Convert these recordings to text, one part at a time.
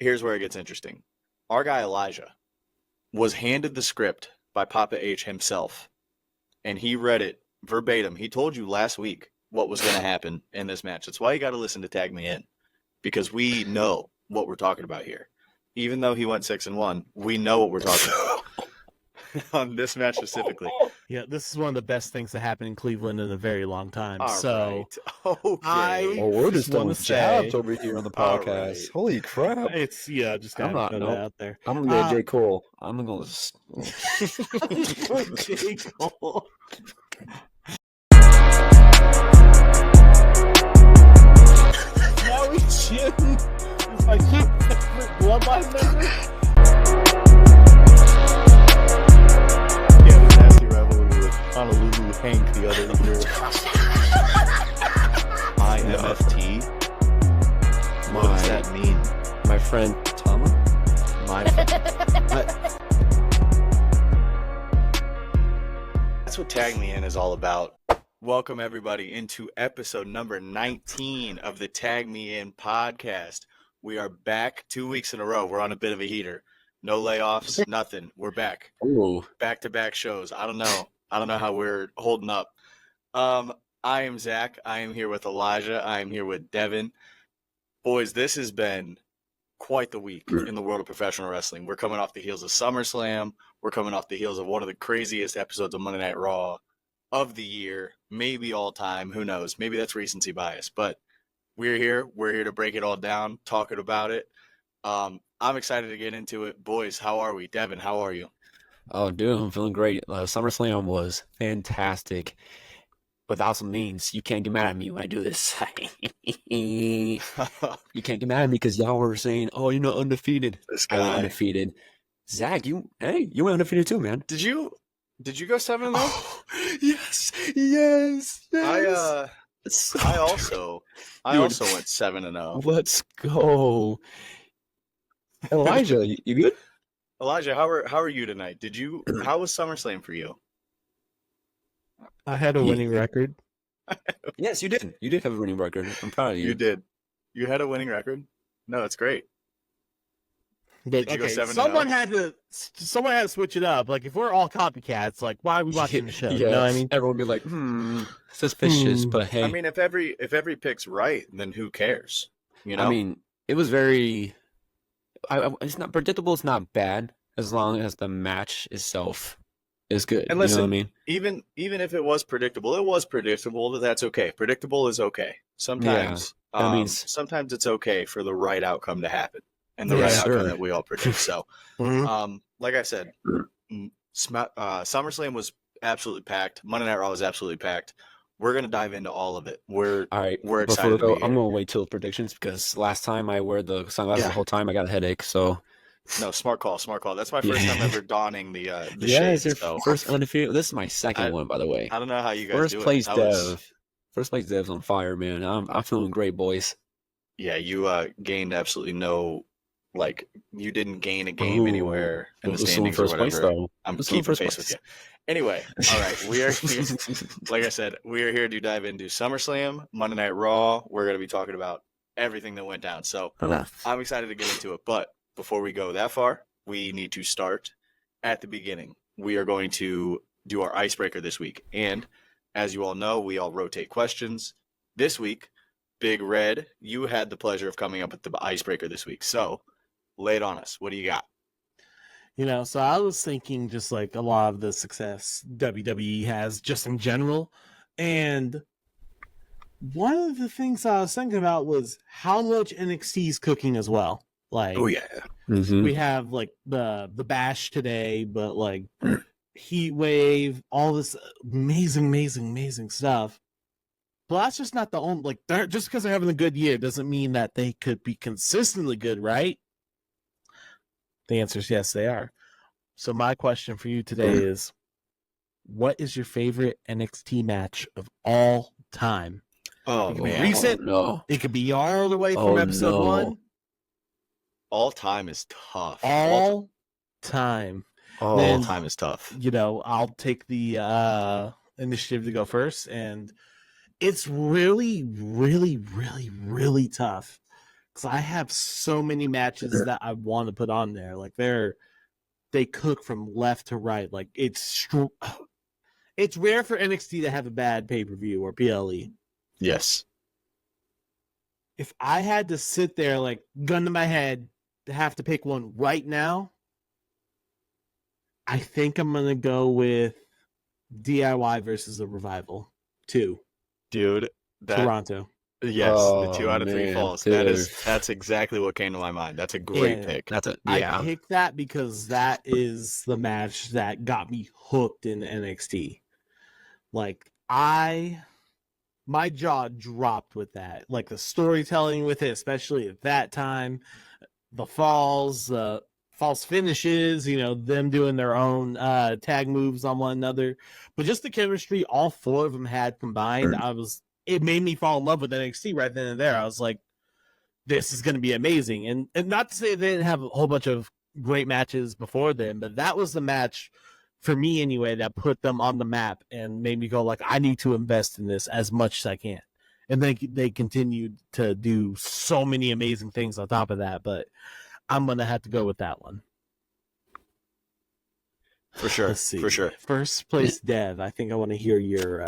here's where it gets interesting. Our guy Elijah was handed the script by Papa H himself, and he read it verbatim. He told you last week what was going to happen in this match. That's why you got to listen to Tag Me In, because we know what we're talking about here. Even though he went 6-1, we know what we're talking about on this match specifically. Yeah, this is one of the best things that happened in Cleveland in a very long time. All so right. Okay. we're just throwing jabs say- over here on the podcast. right. Holy crap. it's just I'm gotta not- throw nope. that out there. I'm going to get J. Cole. I'm going J. Cole. Now we shooting. It's like bloodline member. Yeah, the nasty rivalry with Honolulu Hank the other year. IMFT? What does that mean? my friend Tama. That's what Tag Me In is all about. Welcome, everybody, into episode number 19 of the Tag Me In podcast. We are back 2 weeks in a row. We're on a bit of a heater. No layoffs, nothing. We're back. Ooh. Back-to-back shows. I don't know how we're holding up. I am Zach. I am here with Elijah. I am here with Devin. Boys, this has been quite the week in the world of professional wrestling. We're coming off the heels of SummerSlam. We're coming off the heels of one of the craziest episodes of Monday Night Raw of the year, maybe all time. Who knows? Maybe that's recency bias. But we're here. We're here to break it all down, talking about it. I'm excited to get into it. Boys, how are we? Devin, how are you? Oh, dude, I'm feeling great. SummerSlam was fantastic. Without some means, you can't get mad at me when I do this. You can't get mad at me because y'all were saying, "Oh, you're not undefeated." This I went guy. undefeated. Zach, you went undefeated too, man. Did you go 7-0? Yes. I also went 7-0. Let's go. Elijah, you good? Elijah, how are you tonight? How was SummerSlam for you? I had a winning record. Yes, you did. You did have a winning record. I'm proud of you. You did. You had a winning record? No, that's great. But Did you go okay, 7-0? someone had to switch it up. Like if we're all copycats, like why are we watching the show? You know what I mean? Everyone would be like, suspicious, but hey. I mean, if every pick's right, then who cares? You know? I mean, it was very. It's not predictable. It's not bad as long as the match itself is good. And listen, you know what I mean? even if it was predictable, but that's okay. Predictable is okay. Sometimes, that means- sometimes it's okay for the right outcome to happen and the right outcome that we all predict. So, like I said, SummerSlam was absolutely packed. Monday Night Raw was absolutely packed. We're gonna dive into all of it. We're excited. Before I'm gonna wait till predictions because last time I wear the sunglasses the whole time, I got a headache. So no, smart call. That's my first time ever donning the shades. shades. So. First undefeated. This is my second one, by the way. I don't know how you guys First do it. place Dev's on fire, man. I'm feeling great, boys. Yeah, you gained absolutely no. Like, you didn't gain a game anywhere in the standings or whatever. Place, though. I'm keeping pace with you. Anyway, all right, we are here. Like I said, we are here to dive into SummerSlam, Monday Night Raw. We're going to be talking about everything that went down. So I'm excited to get into it. But before we go that far, we need to start at the beginning. We are going to do our icebreaker this week. And as you all know, we all rotate questions. This week, Big Red, you had the pleasure of coming up with the icebreaker this week. So lay it on us. What do you got? So I was thinking just like a lot of the success WWE has just in general. And one of the things I was thinking about was how much NXT is cooking as well. Like, oh, yeah. We have like the Bash today, but like Heat Wave, all this amazing stuff. But that's just not the only, like, just because they're having a good year doesn't mean that they could be consistently good, right? The answer is yes, they are. So my question for you today is, what is your favorite NXT match of all time? Oh, man. Recent. No. It could be all the way from episode 1. All time is tough. All time. All time is tough. I'll take the initiative to go first, and it's really, really, really, really tough. because I have so many matches that I want to put on there. Like they cook from left to right. Like it's rare for NXT to have a bad pay-per-view or PLE. Yes. If I had to sit there, like, gun to my head, to have to pick one right now, I think I'm going to go with DIY versus the Revival 2. Dude, Toronto. Yes, the 2 out of 3 man, falls. dude. That's exactly what came to my mind. That's a great Yeah. pick. I picked that because that is the match that got me hooked in NXT. Like, my jaw dropped with that. Like, the storytelling with it, especially at that time, the falls, false finishes, them doing their own tag moves on one another. But just the chemistry all 4 of them had combined, it made me fall in love with NXT right then and there. I was like, this is going to be amazing. And not to say they didn't have a whole bunch of great matches before then, but that was the match for me anyway that put them on the map and made me go like, I need to invest in this as much as I can. And then they continued to do so many amazing things on top of that, but I'm going to have to go with that one. For sure. Let's see. For sure. First place Dev, I think I want to hear your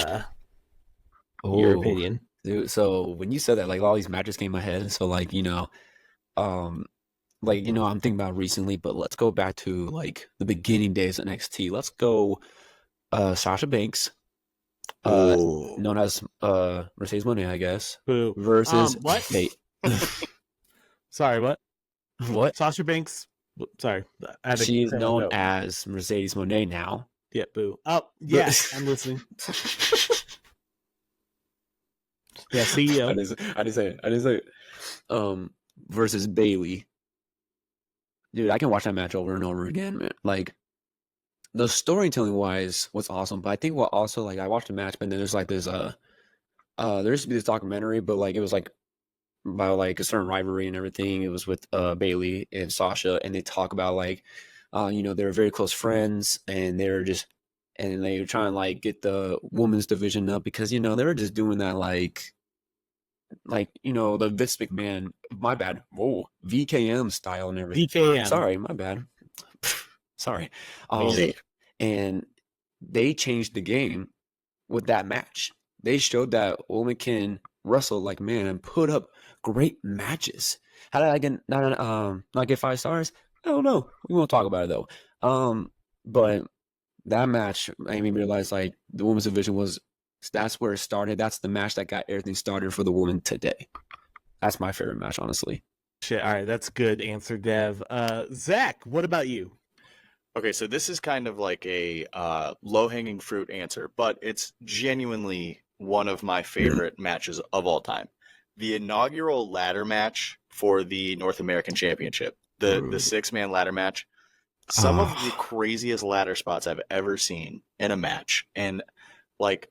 opinion. Dude, so when you said that, like all these matches came in my head. So like, I'm thinking about recently, but let's go back to like the beginning days of NXT. Let's go Sasha Banks, known as Mercedes Moné, I guess. Boo. Versus what? Sorry, what? What? Sasha Banks. Sorry. She's known as Mercedes Moné now. Yeah, boo. Oh, yeah, I'm listening. Yeah, CEO. I didn't say it. Versus Bailey. Dude, I can watch that match over and over again, man. Like, the storytelling wise was awesome, but I think what also, like, I watched the match, but then there's like this, there used to be this documentary, but like, it was like about like a certain rivalry and everything. It was with Bailey and Sasha, and they talk about like, they were very close friends, and they were trying to like get the women's division up because they were just doing that like the Vince McMahon, my bad, VKM style and everything. VKM. Sorry, my bad. Sorry. And they changed the game with that match. They showed that women can wrestle like man and put up great matches. How did I not get 5 stars? I don't know. We won't talk about it though. But that match made me realize like the women's division that's where it started. That's the match that got everything started for the women today. That's my favorite match, honestly. Shit, all right, that's good answer, Dev. Zach, what about you? Okay, so this is kind of like a low-hanging fruit answer, but it's genuinely one of my favorite matches of all time. The inaugural ladder match for the North American Championship, the 6-man ladder match. Some of the craziest ladder spots I've ever seen in a match. And like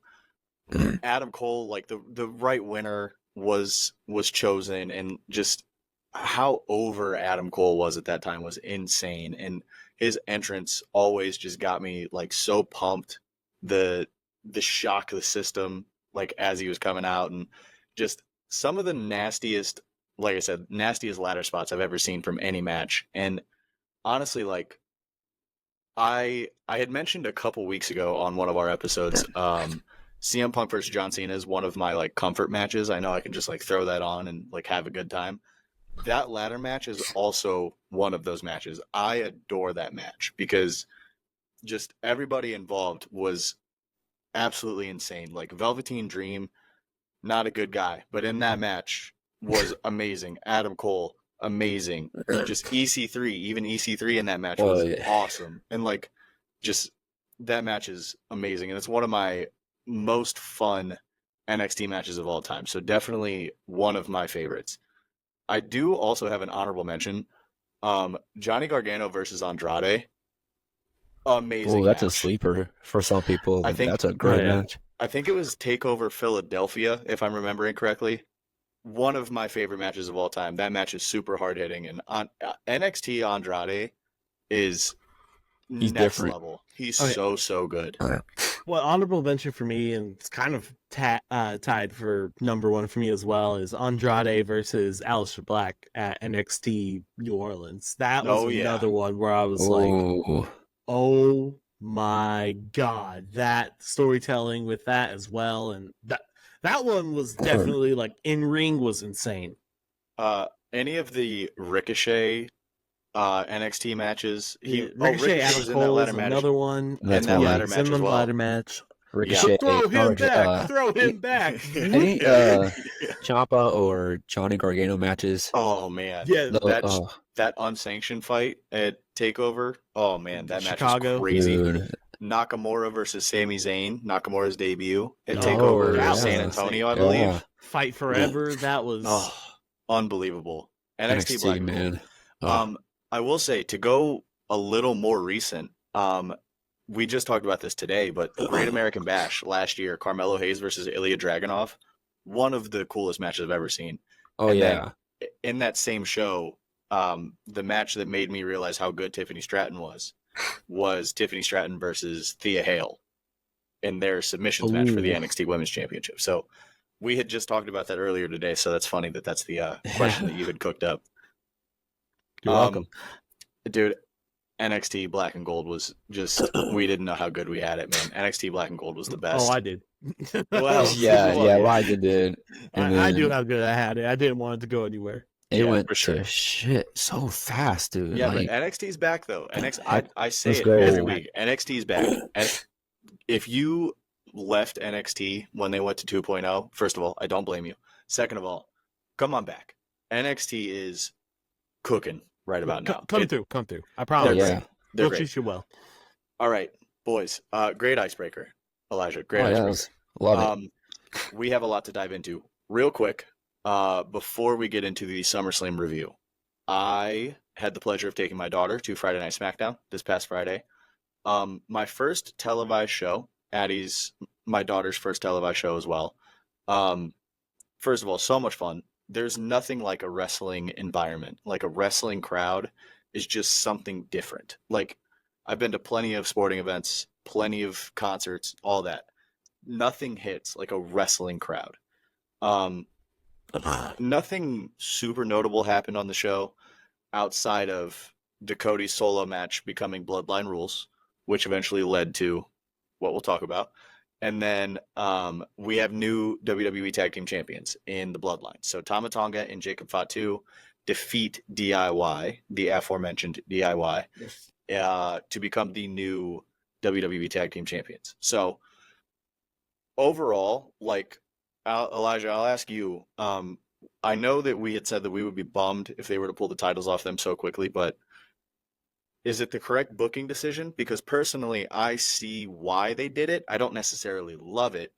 Adam Cole, like the right winner was chosen, and just how over Adam Cole was at that time was insane. And his entrance always just got me like so pumped. The shock of the system, like as he was coming out, and just some of the nastiest, like I said, nastiest ladder spots I've ever seen from any match. And honestly, like I had mentioned a couple weeks ago on one of our episodes, CM Punk versus John Cena is one of my like comfort matches. I know I can just like throw that on and like have a good time. That ladder match is also one of those matches. I adore that match because just everybody involved was absolutely insane. Like Velveteen Dream, not a good guy, but in that match was amazing. Adam Cole, amazing. Just EC3, even EC3 in that match was awesome. And like just that match is amazing. And it's one of my most fun NXT matches of all time. So definitely one of my favorites. I do also have an honorable mention. Johnny Gargano versus Andrade. Amazing. Oh, that's match. a sleeper for some people. I think that's a great match. I think it was TakeOver Philadelphia, if I'm remembering correctly. One of my favorite matches of all time. That match is super hard hitting, and NXT Andrade is He's next different. level. He's so good. Well, honorable mention for me, and it's kind of tied for number one for me as well, is Andrade versus Aleister Black at NXT New Orleans. That was Oh, yeah. another one where I was like, Oh, oh my God, that storytelling with that as well. And that one was definitely like in ring was insane. Any of the Ricochet NXT matches? Ricochet Adam was in Cole that is ladder match. another one. that's In that one. ladder He's match in as the well. ladder match. Ricochet. Throw him back. Throw him he- back. Any Yeah. Ciampa or Johnny Gargano matches? Oh man, Yeah, that unsanctioned fight at Takeover. Oh man, that match Chicago. was crazy. Dude. Nakamura versus Sami Zayn. Nakamura's debut at Oh, Takeover that San was Antonio, I Yeah. believe. Fight Forever. That was Oh, unbelievable. NXT Black Gold. man. Oh. I will say, to go a little more recent, we just talked about this today, but Great American Bash last year, Carmelo Hayes versus Ilya Dragunov, one of the coolest matches I've ever seen. Oh, And yeah. then in that same show, the match that made me realize how good Tiffany Stratton was Tiffany Stratton versus Thea Hale in their submissions match for the Ooh. NXT Women's Championship. So we had just talked about that earlier today, so that's funny that that's the question that you had cooked up. You're welcome. Dude, NXT Black and Gold was just, we didn't know how good we had it, man. NXT Black and Gold was the best. Oh, I did. Well, yeah, well, yeah, yeah. Ryder did. And I then knew how good I had it. I didn't want it to go anywhere. it Yeah, went for sure. to shit so fast, dude. Yeah, like, but NXT's back, though. I say Let's it go. every week. NXT's back. And if you left NXT when they went to 2.0, first of all, I don't blame you. Second of all, come on back. NXT is cooking right about now. Come through. I promise. yeah. They're We'll great. treat you well. All right, boys. Great icebreaker, Elijah. Great Oh, yeah, icebreaker. love it. We have a lot to dive into. Real quick, before we get into the SummerSlam review, I had the pleasure of taking my daughter to Friday Night SmackDown this past Friday. My first televised show, my daughter's first televised show as well. First of all, so much fun. There's nothing like a wrestling environment. Like a wrestling crowd is just something different. Like, I've been to plenty of sporting events, plenty of concerts, all that. Nothing hits like a wrestling crowd. Nothing super notable happened on the show outside of Dakota's solo match becoming Bloodline Rules, which eventually led to what we'll talk about. And then we have new WWE Tag Team Champions in the Bloodline. So Tama Tonga and Jacob Fatu defeat DIY, the aforementioned DIY, to become the new WWE Tag Team Champions. So overall, like, Elijah, I'll ask you, I know that we had said that we would be bummed if they were to pull the titles off them so quickly, but is it the correct booking decision? Because personally, I see why they did it. I don't necessarily love it,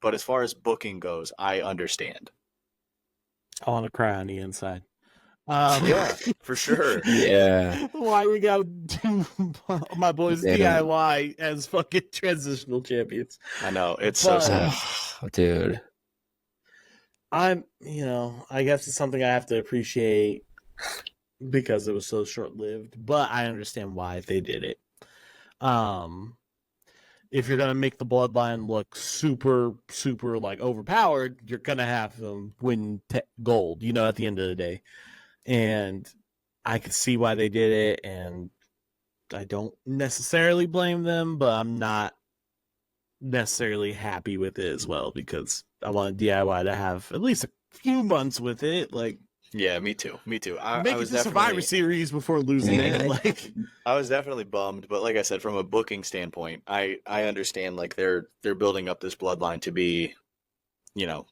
but as far as booking goes, I understand. I want to cry on the inside. Yeah, for sure. Yeah. Why we got my boys They don't- DIY as fucking transitional champions? I know, it's so But- sad. Dude. I guess it's something I have to appreciate because it was so short-lived, but I understand why they did it. If you're gonna make the Bloodline look super, super like overpowered, you're gonna have them win gold. At the end of the day, and I could see why they did it, and I don't necessarily blame them, but I'm not necessarily happy with it as well because I want DIY to have at least a few months with it, like. Yeah, me too. Make I it was to definitely Survivor Series before losing it. Like, I was definitely bummed, but like I said, from a booking standpoint, I understand like they're building up this bloodline to be,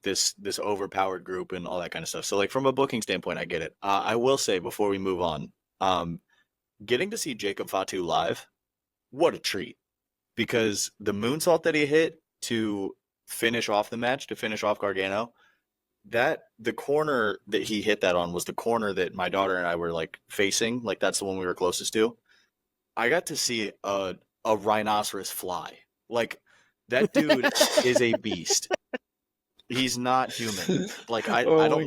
this overpowered group and all that kind of stuff. So like from a booking standpoint, I get it. I will say before we move on, getting to see Jacob Fatu live, what a treat! Because the moonsault that he hit to finish off the match, to finish off Gargano, the corner that he hit that on was the corner that my daughter and I were like facing. Like that's the one we were closest to. I got to see a rhinoceros fly. Like that dude is a beast. He's not human. Like I don't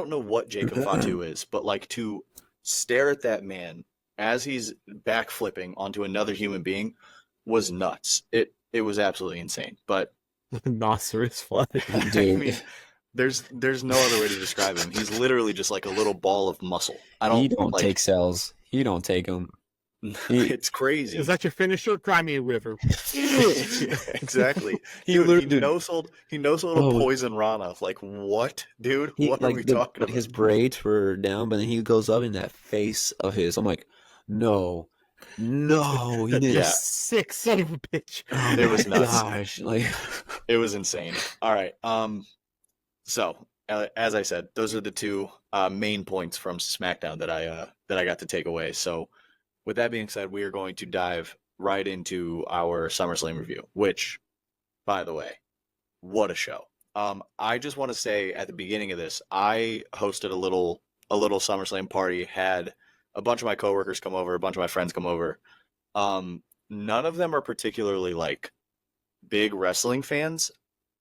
know what Jacob Fatu is, but like to stare at that man as he's backflipping onto another human being was nuts. It was absolutely insane. But Rhinoceros fly. I Dude. mean, there's no other way to describe him. He's literally just like a little ball of muscle. I He don't don't like. take cells. He don't take them. It's crazy. Is that your finisher? Cry me a river. Exactly. He Dude, literally- he no sold a Oh. poison Rana. Like what, dude? He, What like are we the- talking about? His braids were down, but then he goes up in that face of his. I'm like, no, he didn't. Yeah. Sick son of a bitch. Oh It was my nuts. gosh, like It was insane. All right. So as I said, those are the two main points from SmackDown that I got to take away. So with that being said, we are going to dive right into our SummerSlam review. Which, by the way, what a show! I just want to say at the beginning of this, I hosted a little SummerSlam party. Had a bunch of my coworkers come over, a bunch of my friends come over. None of them are particularly like big wrestling fans.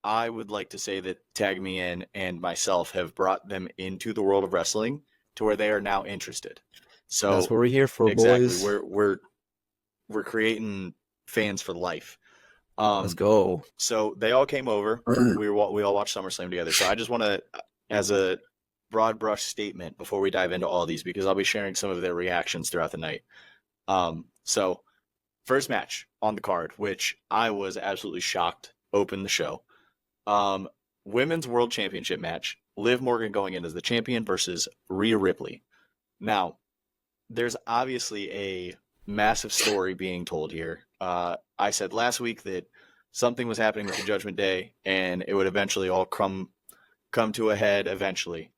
I would like to say that Tag Me In and myself have brought them into the world of wrestling to where they are now interested. So that's what we're here for, exactly, boys. we're creating fans for life. Let's go. So they all came over. we all watched SummerSlam together. So I just want to, as a broad brush statement before we dive into all these, because I'll be sharing some of their reactions throughout the night. So first match on the card, which I was absolutely shocked, opened the show. Women's World Championship match. Liv Morgan going in as the champion versus Rhea Ripley. Now, there's obviously a massive story being told here. I said last week that something was happening with the Judgment Day, and it would eventually all come to a head eventually.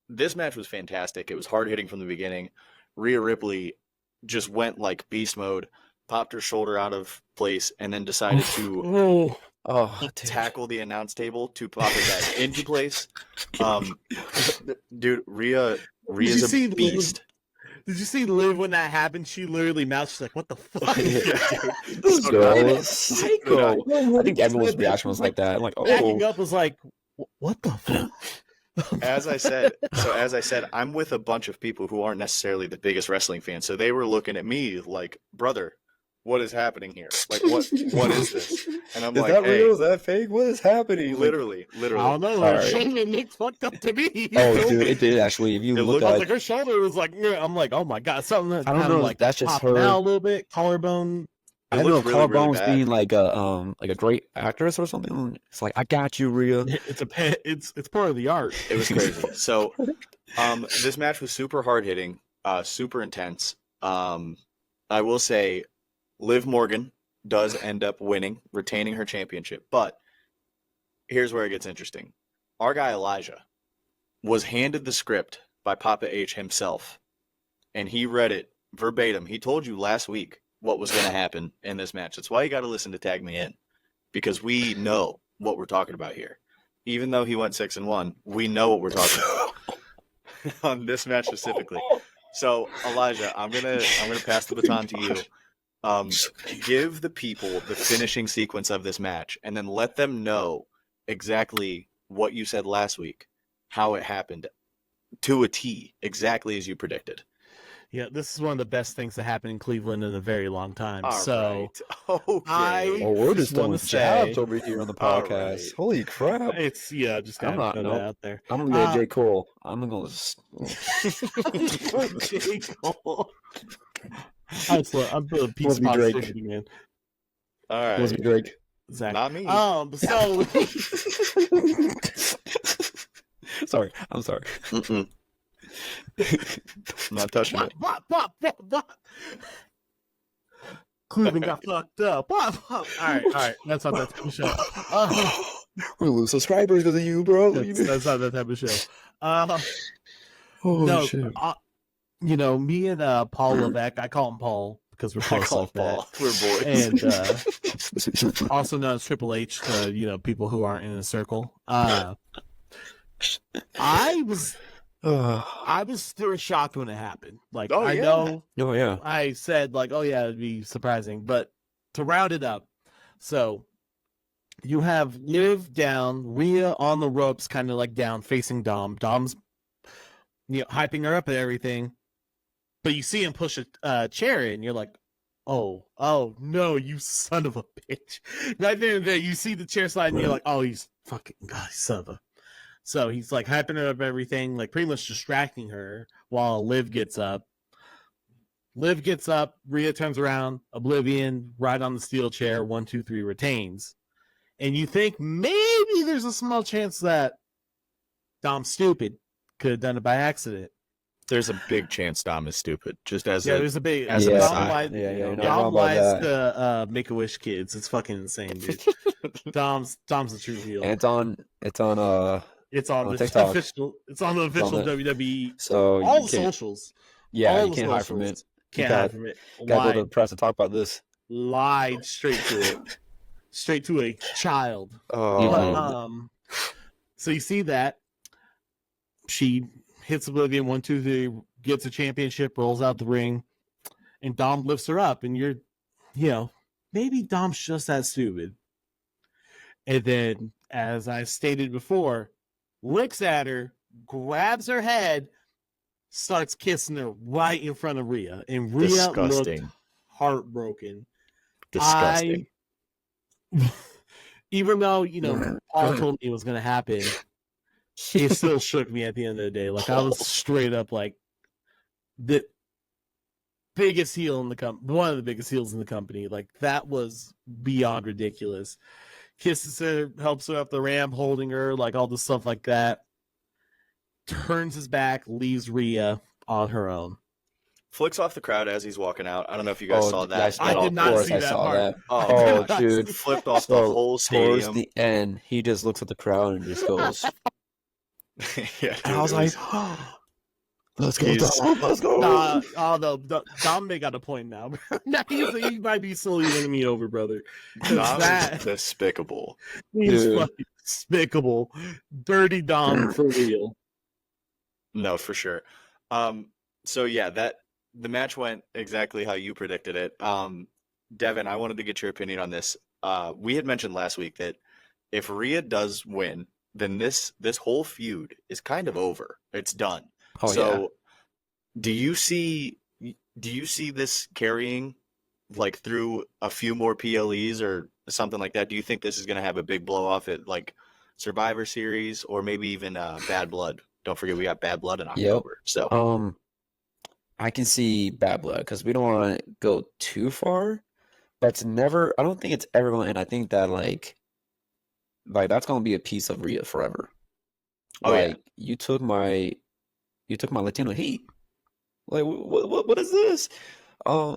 This match was fantastic. It was hard hitting from the beginning. Rhea Ripley just went like beast mode, popped her shoulder out of place, and then decided to Oh, tackle the announce table to pop it back into place. Dude, Rhea's a beast. Did you see Liv when that happened? She literally mouthed. She's like, "What the fuck?" This So girl nuts. is psycho. I think everyone's reaction was like that. I'm like, Backing oh, up was like, "What the fuck?" As I said, I'm with a bunch of people who aren't necessarily the biggest wrestling fans, so they were looking at me like, "Brother, what is happening here? Like, what is this?" And I'm is like, that "Hey, real? Is that fake? What is happening?" Like, literally." I don't know. All Her right. shoulder looked fucked up to me. oh, dude, it did actually. If you It look looked I was at, like, her shoulder was like, I'm like, oh my god, something that I don't kind of know, like that's just popping her- out a little bit, collarbone. I It don't know looked if really, really Collarbone's bad. being like a great actress or something. It's like, I got you, Rhea. It's part of the art. It was crazy. So, this match was super hard hitting, super intense. I will say, Liv Morgan does end up winning, retaining her championship. But here's where it gets interesting. Our guy Elijah was handed the script by Papa H himself, and he read it verbatim. He told you last week what was going to happen in this match. That's why you got to listen to Tag Me In, because we know what we're talking about here. Even though he went 6-1, we know what we're talking about on this match specifically. So Elijah, I'm gonna pass the baton to you. Give the people the finishing sequence of this match, and then let them know exactly what you said last week, how it happened to a T, exactly as you predicted. Yeah, this is one of the best things that happened in Cleveland in a very long time. All so right. Okay. Oh, we're just just throwing wanna say- jabs over here on the All podcast. right. Holy crap! it's just I'm gotta not- throw nope. that out there. I'm gonna get J. Cole. I'm gonna. J. Cole. I'm a piece Must of be Drake. positivity, man. All right. Must be Drake. Zach. Not me. So Sorry, I'm sorry. Mm-mm. I'm not touching it. what? Cleveland got fucked up. What? All right. That's not that type of show. We're gonna lose subscribers because of you, bro. That's not that type of show. Holy No, shit. me and Paul Levesque, I call him Paul because we're I close call like him Paul. that. We're boys. And also known as Triple H to people who aren't in a circle. I was still shocked when it happened. Like, Oh, I yeah. know Oh yeah. I said like, oh yeah, it'd be surprising, but to round it up, so you have Liv down, Rhea on the ropes, kind of like down, facing Dom. Dom's hyping her up and everything, but you see him push a chair in. You're like, oh no, you son of a bitch. Right there and there, you see the chair slide and you're like, oh, he's fucking God, son of a. So he's like hyping her up everything, like pretty much distracting her while Liv gets up. Liv gets up, Rhea turns around, Oblivion, right on the steel chair, 1, 2, 3, retains. And you think maybe there's a small chance that Dom's stupid, could have done it by accident. There's a big chance Dom is stupid. Just as there's a big as an Dom aside. lies, You're not wrong Dom about lies that. to Make-A-Wish kids. It's fucking insane, dude. Dom's the true heel. And it's on It's on the TikTok. official. It's on the official WWE. So All you the can't- socials. Yeah, all you the can't hide from socials. it. Can't gotta- hide from it. Gotta go to the press to talk about this. Lied straight to it. Straight to a child. Oh, But, so you see that she hits Oblivion 1, 2, 3, gets a championship, rolls out the ring, and Dom lifts her up, and you're, maybe Dom's just that stupid. And then, as I stated before, looks at her, grabs her head, starts kissing her right in front of Rhea, and Rhea looked heartbroken. Disgusting. Even though, Paul told me it was going to happen, it still shook me at the end of the day. Like, I was straight up like, the biggest heel in the company, one of the biggest heels in the company. Like, that was beyond ridiculous. Kisses her, helps her up the ramp, holding her, like all the stuff like that. Turns his back, leaves Rhea on her own. Flicks off the crowd as he's walking out. I don't know if you guys saw that. I did not see I that saw part. that. Oh, Oh, dude. Flipped off the So, whole towards stadium. the end, he just looks at the crowd and just goes. Yeah, And I was like, let's go, He's- Dom, let's go. No, Dom may got a point now. Now he might be slowly winning me over, brother. Dom That- is despicable. He's Dude. fucking despicable. Dirty Dom for real. No, for sure. So yeah, the match went exactly how you predicted it. Devin, I wanted to get your opinion on this. We had mentioned last week that if Rhea does win, then this whole feud is kind of over. It's done. Oh, So do you see this carrying like through a few more PLEs or something like that? Do you think this is going to have a big blow off at like Survivor Series or maybe even Bad Blood? Don't forget we got Bad Blood in October. So I can see Bad Blood because we don't want to go too far. But it's never. I don't think it's ever going to end. I think that like that's going to be a piece of Rhea forever. Oh, yeah. Like you took my Latino heat. Like what is this?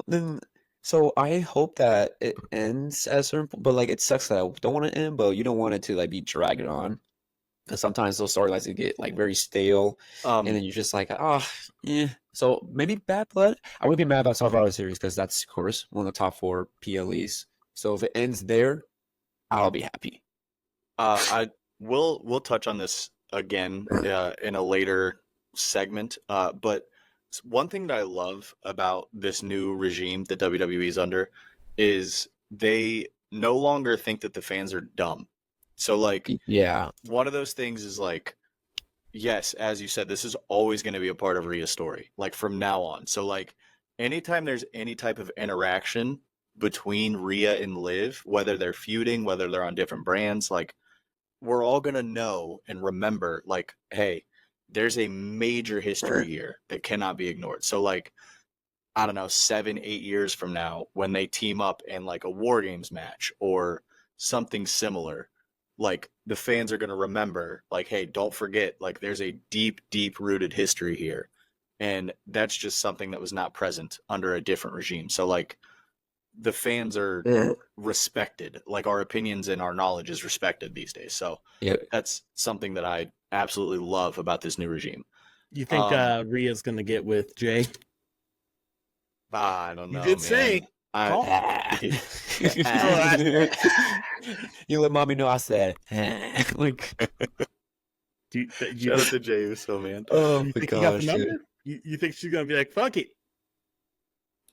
Then so I hope that it ends at a certain point. But like it sucks that I don't want it to end, but you don't want it to like be dragged on. Because sometimes those storylines can get like very stale, and then you're just like, yeah. So maybe Bad Blood. I wouldn't be mad about Survivor Series because that's of course one of the top 4 PLEs. So if it ends there, I'll be happy. We'll touch on this again in a later segment. But one thing that I love about this new regime that WWE is under is they no longer think that the fans are dumb. So like, Yeah, one of those things is like, yes, as you said, this is always going to be a part of Rhea's story, like from now on. So like, anytime there's any type of interaction between Rhea and Liv, whether they're feuding, whether they're on different brands, like we're all going to know and remember like, hey, there's a major history here that cannot be ignored. So like, I don't know, 7, 8 years from now, when they team up in like a War Games match or something similar, like the fans are going to remember like, hey, don't forget, like there's a deep, deep rooted history here. And that's just something that was not present under a different regime. So like the fans are respected, like our opinions and our knowledge is respected these days. So that's something that I absolutely love about this new regime. You think Rhea's going to get with Jay? I don't know. You did say. You let mommy know I said. Like, Shout out to Jey Uso, man. oh you my think he got the gosh, number? dude. You think she's going to be like, fuck it?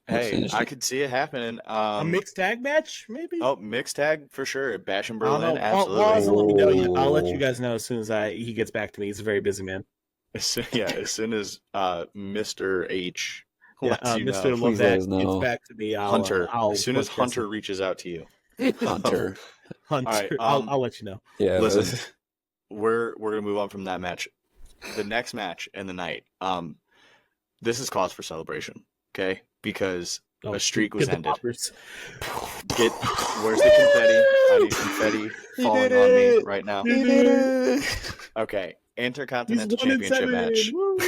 Hey, I could see it happening. A mixed tag match, maybe? Oh, mixed tag for sure. Bash in I don't Berlin, know. absolutely. I'll let you guys know as soon as he gets back to me. He's a very busy man. As soon as Mr. H lets you Mr. know. Please let Levesque us gets know. back to me. Hunter, I'll as soon as podcast Hunter it. reaches out to you. Hunter. Hunter, All right, I'll let you know. Yeah. Listen, we're gonna move on from that match. The next match in the night. This is cause for celebration, okay? Because a streak was Get the ended. poppers. Where's the confetti? I need confetti falling on me right now. You did it. Okay, He's Intercontinental 1-7. Championship match. Woo.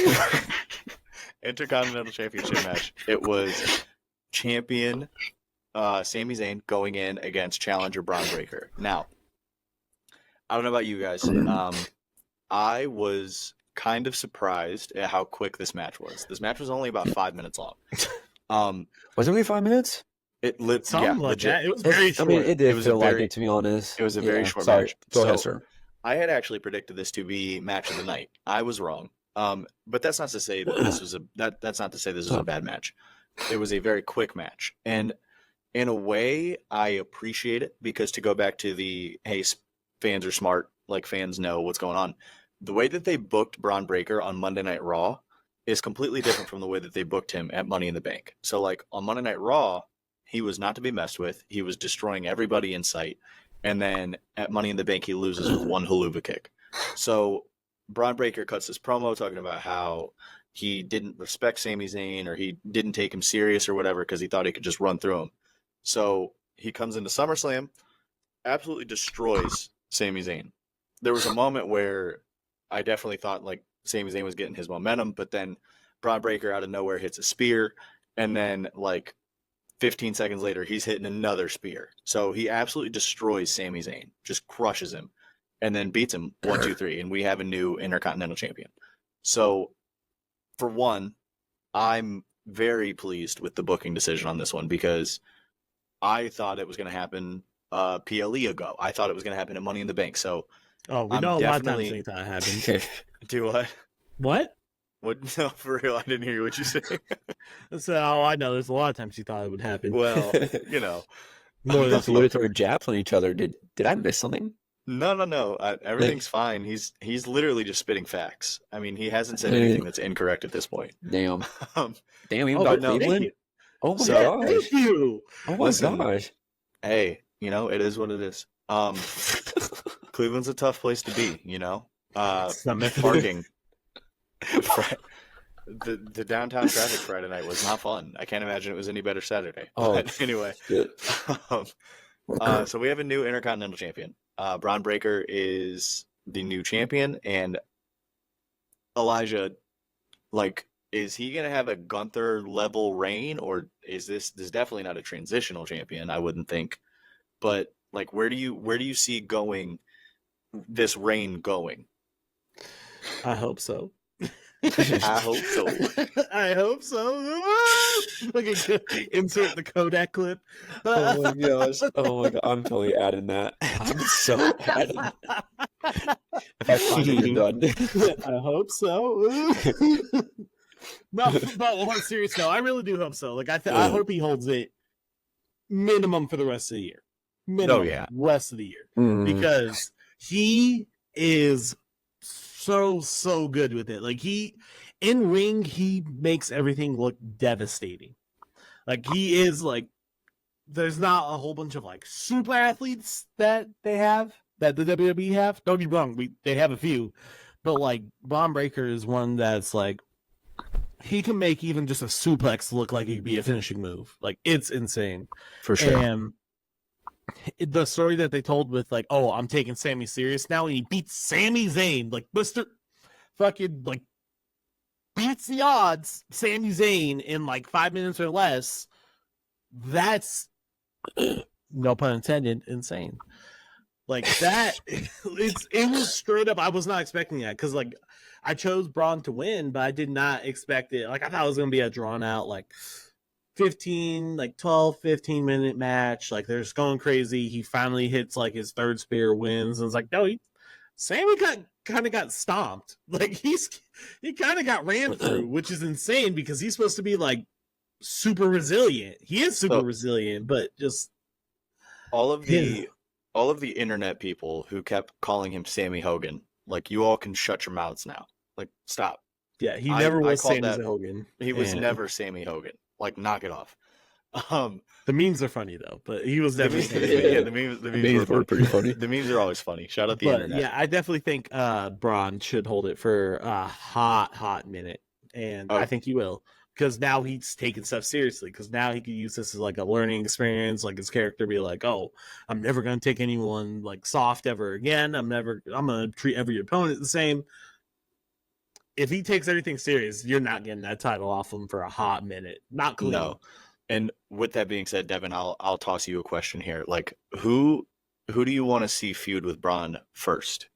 Intercontinental Championship match. It was champion Sami Zayn going in against challenger Braun Breaker. Now, I don't know about you guys. I was kind of surprised at how quick this match was. This match was only about 5 minutes long. Was it only 5 minutes? Something like legit. that. It was very short. I mean, it did It was a feel like very- it, to be honest. It was a very short sorry. match. Go ahead, So- sir. I had actually predicted this to be match of the night. I was wrong. But that's not to say that this was that's not to say this was a bad match. It was a very quick match. And in a way, I appreciate it because to go back to the, hey, fans are smart, like fans know what's going on. The way that they booked Braun Breaker on Monday Night Raw is completely different from the way that they booked him at Money in the Bank. So like on Monday Night Raw, he was not to be messed with. He was destroying everybody in sight. And then at Money in the Bank, he loses with one haluva kick. So Braun Breaker cuts this promo talking about how he didn't respect Sami Zayn or he didn't take him serious or whatever because he thought he could just run through him. So he comes into SummerSlam, absolutely destroys Sami Zayn. There was a moment where I definitely thought like Sami Zayn was getting his momentum, but then Braun Breaker out of nowhere hits a spear, and then like 15 seconds later, he's hitting another spear. So he absolutely destroys Sami Zayn, just crushes him, and then beats him 1, 2, 3, and we have a new Intercontinental Champion. So for one, I'm very pleased with the booking decision on this one because I thought it was going to happen PLE ago. I thought it was going to happen at Money in the Bank. So we I'm know a lot of definitely- times things that happen. do what? What? What? No, for real, I didn't hear what you said. So I know there's a lot of times you thought it would happen. Well, you know. More than Those literally jabs on each other. Did I miss something? No. Everything's fine. He's literally just spitting facts. I mean, he hasn't said anything that's incorrect at this point. Damn. Um, Damn, even Oh, about but no, Cleveland? you. Oh my So- gosh. Thank you. Oh my Listen. gosh. hey, it is what it is. Cleveland's a tough place to be, Parking. The downtown traffic Friday night was not fun. I can't imagine it was any better Saturday. Oh, But anyway, shit. so we have a new Intercontinental Champion. Braun Breaker is the new champion, and Elijah, like, is he gonna have a Gunther level reign, or is this definitely not a transitional champion? I wouldn't think, but like, where do you see this reign going? I hope so. I hope so. I hope so. Insert the Kodak clip. Oh my gosh. Oh my god. I'm totally adding that. I'm so adding that. If I find it, you're done. I hope so. No, but on a serious note, I really do hope so. Like I hope he holds it minimum for the rest of the year. Minimum, yeah. rest of the year, Mhm. because he is so good with it. Like in ring, he makes everything look devastating. Like he is like, there's not a whole bunch of like super athletes that they have that the WWE have. Don't get me wrong, they have a few, but like Braun Breaker is one that's like, he can make even just a suplex look like it could be a finishing move. Like it's insane. For sure. And the story that they told with like, oh, I'm taking Sami serious now, and he beats Sami Zayn, like Mr. fucking like beats the odds, Sami Zayn in like 5 minutes or less. That's no pun intended, insane. Like that, it was straight up. I was not expecting that because like I chose Braun to win, but I did not expect it. Like I thought it was gonna be a drawn out like 12, 15 minute match. Like they're just going crazy. He finally hits like his third spear, wins, and it's like, no, Sammy kind of got stomped. Like he kind of got ran through, which is insane because he's supposed to be like super resilient. He is super resilient, but just all of the internet people who kept calling him Sammy Hogan, like, you all can shut your mouths now. Like, stop. Yeah, he never I was called Sami that. Hogan. He was and never Sammy Hogan. Like, knock it off. The memes are funny though, but he was The never memes, Sami Yeah. Hogan. yeah, the memes Memes were were pretty funny. The memes are always funny. Shout out the But internet. yeah, I definitely think Braun should hold it for a hot minute, and Oh. I think he will, because now he's taking stuff seriously. Because now he can use this as like a learning experience, like his character be like, "Oh, I'm never gonna take anyone like soft ever again. I'm gonna treat every opponent the same." If he takes everything serious, you're not getting that title off him for a hot minute. Not clean. No. And with that being said, Devin, I'll toss you a question here. Like, who do you want to see feud with Braun first?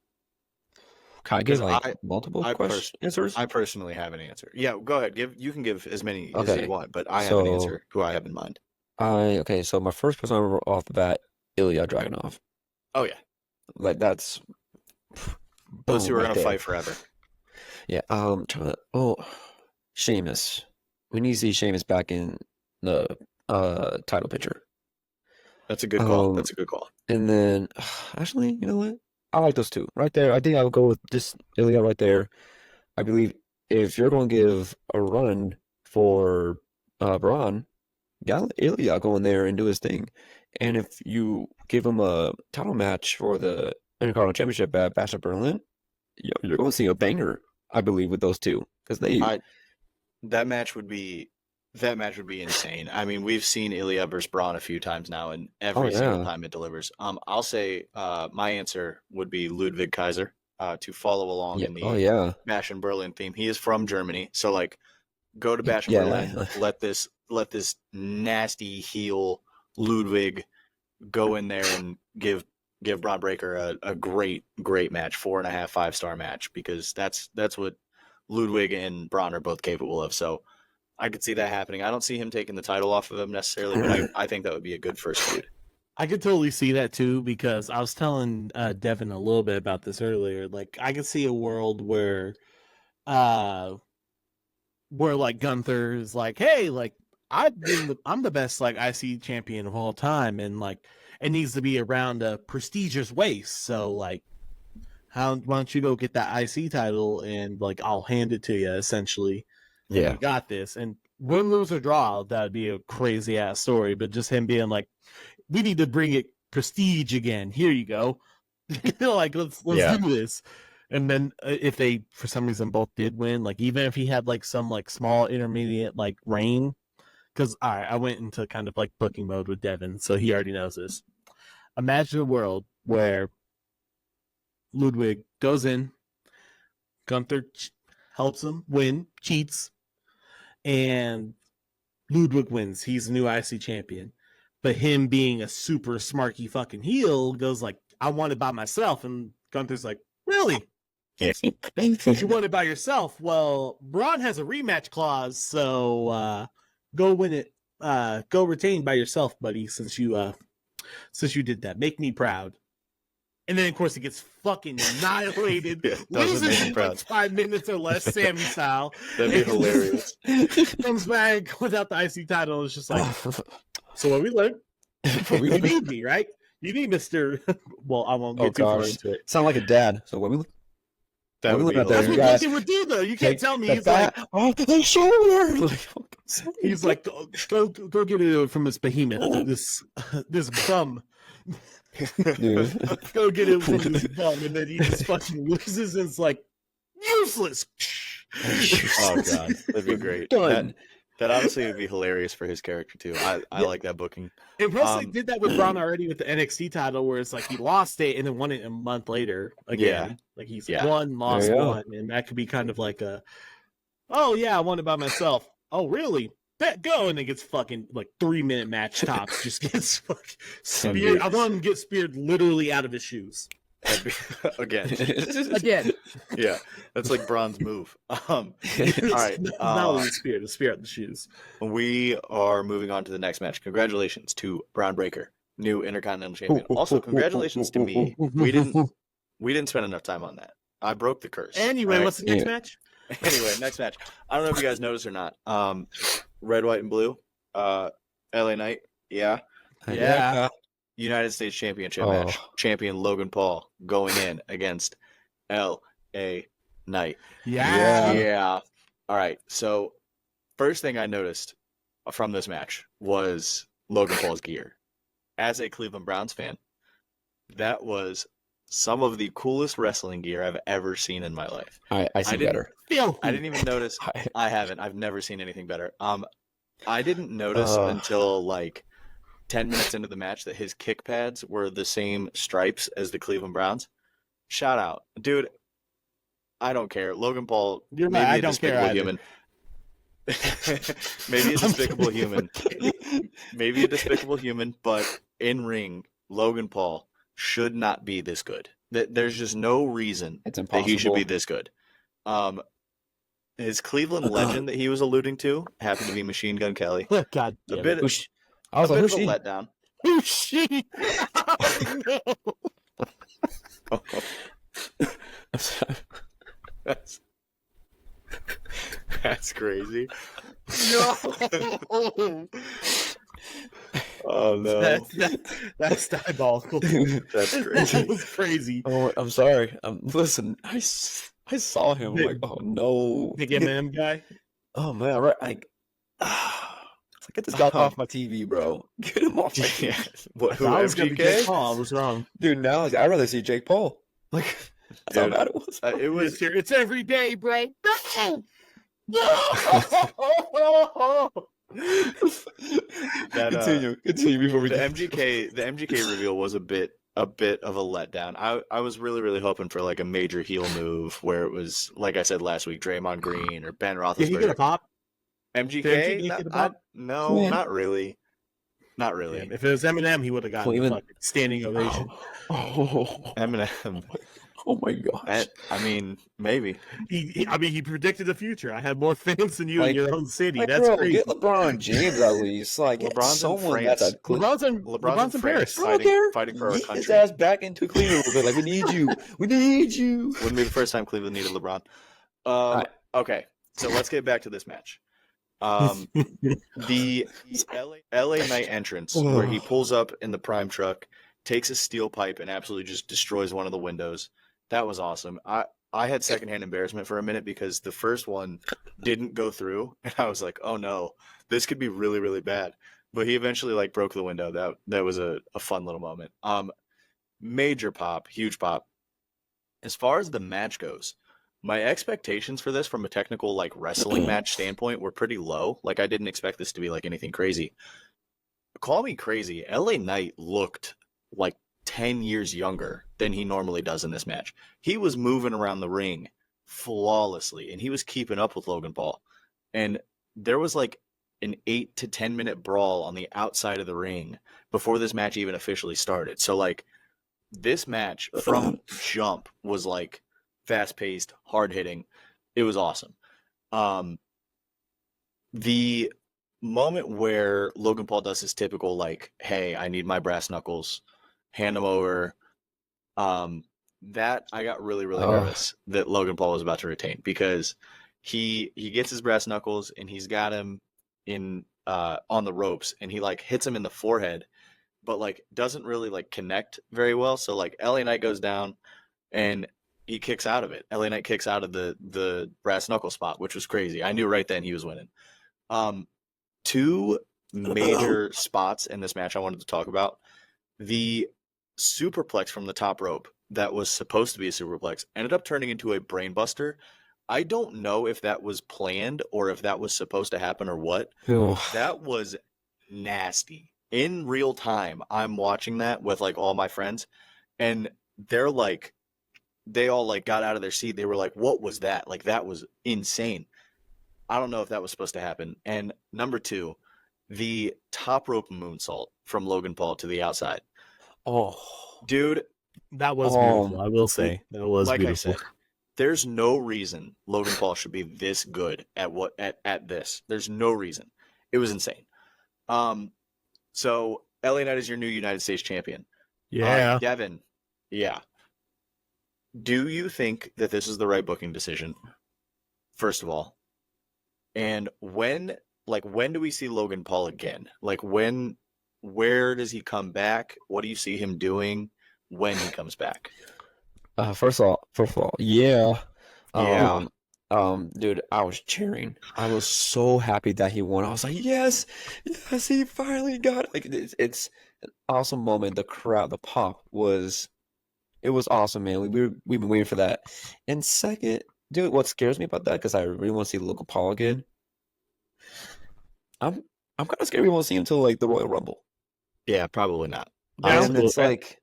Can I give 'Cause like multiple I answers? I personally have an answer. Yeah, go ahead. You can give as many as Okay. you want, but I have an So- answer who I have in mind. Okay, so my first person I remember off the bat, Ilya Dragunov. Oh yeah, Like that's those two boom are right gonna there. fight forever. Yeah. Sheamus. We need to see Sheamus back in the title picture. That's a good call. Um, That's a good call. And then actually, you know what? I like those two right there. I think I'll go with just Ilya right there. I believe if you're going to give a run for Braun, yeah, let Ilya go in there and do his thing. And if you give him a title match for the Intercontinental Championship at Bash at Berlin, you're going to see a banger, I believe, with those two because they. That match would be insane. I mean, we've seen Ilya versus Braun a few times now, and every single time it delivers. I'll say my answer would be Ludwig Kaiser to follow along in the Bash in Berlin theme. He is from Germany, so like go to Bash in Berlin. Let this nasty heel Ludwig go in there and give Braun Breaker a great match, 4.5 5-star match, because that's what Ludwig and Braun are both capable of. So I could see that happening. I don't see him taking the title off of him necessarily, but I think that would be a good first feud. I could totally see that too, because I was telling Devin a little bit about this earlier. Like, I could see a world where like Gunther is like, "Hey, like I'm the best like IC champion of all time, and like it needs to be around a prestigious waist. So like, why don't you go get that IC title and like I'll hand it to you essentially. Yeah, you got this." And win, lose, or draw, that'd be a crazy ass story. But just him being like, "We need to bring it prestige again. Here you go." Like let's do this. And then if they for some reason both did win, like even if he had like some like small intermediate like reign, because I went into kind of like booking mode with Devin, so he already knows this. Imagine a world where Ludwig goes in, Gunther helps him win, cheats, and Ludwig wins. He's the new IC champion. But him being a super smarky fucking heel goes like, "I want it by myself." And Gunther's like, "Really? You want it by yourself? Well, Braun has a rematch clause, so go win it. Go retain by yourself, buddy, since you did that. Make me proud." And then, of course, he gets fucking annihilated. Loses in like 5 minutes or less, Sammy style. That'd be hilarious. Comes back without the IC title. It's just like, "So what we learned? You need me, right? You need Mr. Well, I won't get too far into it. Sound like a dad. So what we look. That would be That's hilarious. what Gunther would do, though. You can't tell me he's like, he's like, go get it from this behemoth, this bum. Dude. Go get it from this bum, and then he just fucking loses, and it's like useless. Oh god, that'd be great. Done. That honestly would be hilarious for his character too. I like that booking. And plus, they did that with Braun already with the NXT title, where it's like he lost it and then won it a month later again. Yeah. Like he's won, lost one, and that could be kind of like a, "Oh yeah, I won it by myself." "Oh really? Bet go!" And it gets fucking like 3-minute match tops. Just gets fucking speared. I want him to get speared literally out of his shoes. Again. Yeah, that's like Braun's move. All right. Not only spear, the spear out the shoes. We are moving on to the next match. Congratulations to Braun Breaker, new Intercontinental Champion. Also, congratulations to me. We didn't spend enough time on that. I broke the curse. Anyway, what's the next match? Anyway, next match. I don't know if you guys noticed or not. Red, white, and blue. LA Knight. Yeah. United States Championship match. Champion Logan Paul going in against LA Knight. Yeah. All right. So first thing I noticed from this match was Logan Paul's gear. As a Cleveland Browns fan, that was some of the coolest wrestling gear I've ever seen in my life. I see better. I didn't even notice. I haven't. I've never seen anything better. I didn't notice until like 10 minutes into the match that his kick pads were the same stripes as the Cleveland Browns. Shout out, dude. I don't care. Logan Paul, You're maybe right, I a don't care despicable either. human. Maybe a despicable human. Maybe a despicable human, but in ring, Logan Paul should not be this good. There's just no reason It's that he should be impossible. this good. His Cleveland legend that he was alluding to happened to be Machine Gun Kelly. God A damn bit, it. I was a like, bit who's of a she? letdown. Who's she? Oh, no. That's crazy. No. Oh no, That's diabolical. that's That crazy. was crazy. Oh, I'm sorry. Listen, I saw him. I'm like, oh no. Big M&M guy. Oh man, right? Like, it's like, get this guy off my TV, bro. Get him off my TV. Yeah. What? I Who? thought it was gonna be Jake MGK? Paul. I was wrong. Dude, now like, I'd rather see Jake Paul. Like, that's how Dude, bad it was. It was. It's every day, bro. Continue before we The MGK reveal was a bit of a letdown. I was really hoping for like a major heel move where it was, like I said last week, Draymond Green or Ben Did he get a Roethlisberger. pop? MGK? Did MGK get a pop? No, Man. not really. Not really. Yeah, if it was Eminem, he would have gotten a Cleveland- fucking standing ovation. Oh, Eminem. oh my gosh. I mean, maybe. He predicted the future. I had more fans than you Like- in your own city. Like, That's bro, crazy. get LeBron James at least. Like, get LeBron's in someone that's France. a Cle- LeBron's in Paris. I don't care. Fighting for our Yeet his country. ass back into Cleveland a little bit. Like, we need you. We need you. Wouldn't be the first time Cleveland needed LeBron. right. Okay, so let's get back to this match. The LA Knight entrance where he pulls up in the prime truck, takes a steel pipe, and absolutely just destroys one of the windows. That was awesome. I had secondhand embarrassment for a minute because the first one didn't go through, and I was like, "Oh no, this could be really bad." But he eventually like broke the window. That was a fun little moment. Major pop, huge pop. As far as the match goes, my expectations for this from a technical like wrestling match standpoint were pretty low. Like I didn't expect this to be like anything crazy. Call me crazy. LA Knight looked like 10 years younger than he normally does in this match. He was moving around the ring flawlessly and he was keeping up with Logan Paul. And there was like an 8 to 10 minute brawl on the outside of the ring before this match even officially started. So like this match from jump was like fast paced, hard hitting. It was awesome. The moment where Logan Paul does his typical like, "Hey, I need my brass knuckles," hand them over. That I got really nervous that Logan Paul was about to retain because he gets his brass knuckles and he's got him in on the ropes and he like hits him in the forehead, but like doesn't really like connect very well. So like LA Knight goes down and he kicks out of it. LA Knight kicks out of the brass knuckle spot, which was crazy. I knew right then he was winning. Two major spots in this match I wanted to talk about. The superplex from the top rope that was supposed to be a superplex ended up turning into a brainbuster. I don't know if that was planned or if that was supposed to happen or what. That was nasty. In real time, I'm watching that with like all my friends and they're like, they all like got out of their seat. They were like, "What was that? Like that was insane." I don't know if that was supposed to happen. And number two, the top rope moonsault from Logan Paul to the outside. Oh, Dude, That was beautiful. I will say that was like beautiful. I said, there's no reason Logan Paul should be this good at this. There's no reason. It was insane. So LA Knight is your new United States champion. Yeah. Devin, yeah. Do you think that this is the right booking decision? First of all, and when do we see Logan Paul again? Like where does he come back? What do you see him doing when he comes back? first of all, yeah. Yeah. Dude, I was cheering. I was so happy that he won. I was like, yes, yes, he finally got it. Like it's an awesome moment. The crowd, the pop was it was awesome, man. We've been waiting for that. And second, dude, what scares me about that because I really want to see Logan Paul again. I'm I'm kind of scared we won't see him until like the Royal Rumble. Yeah, probably not. Yeah, And I'm cool it's with that. like,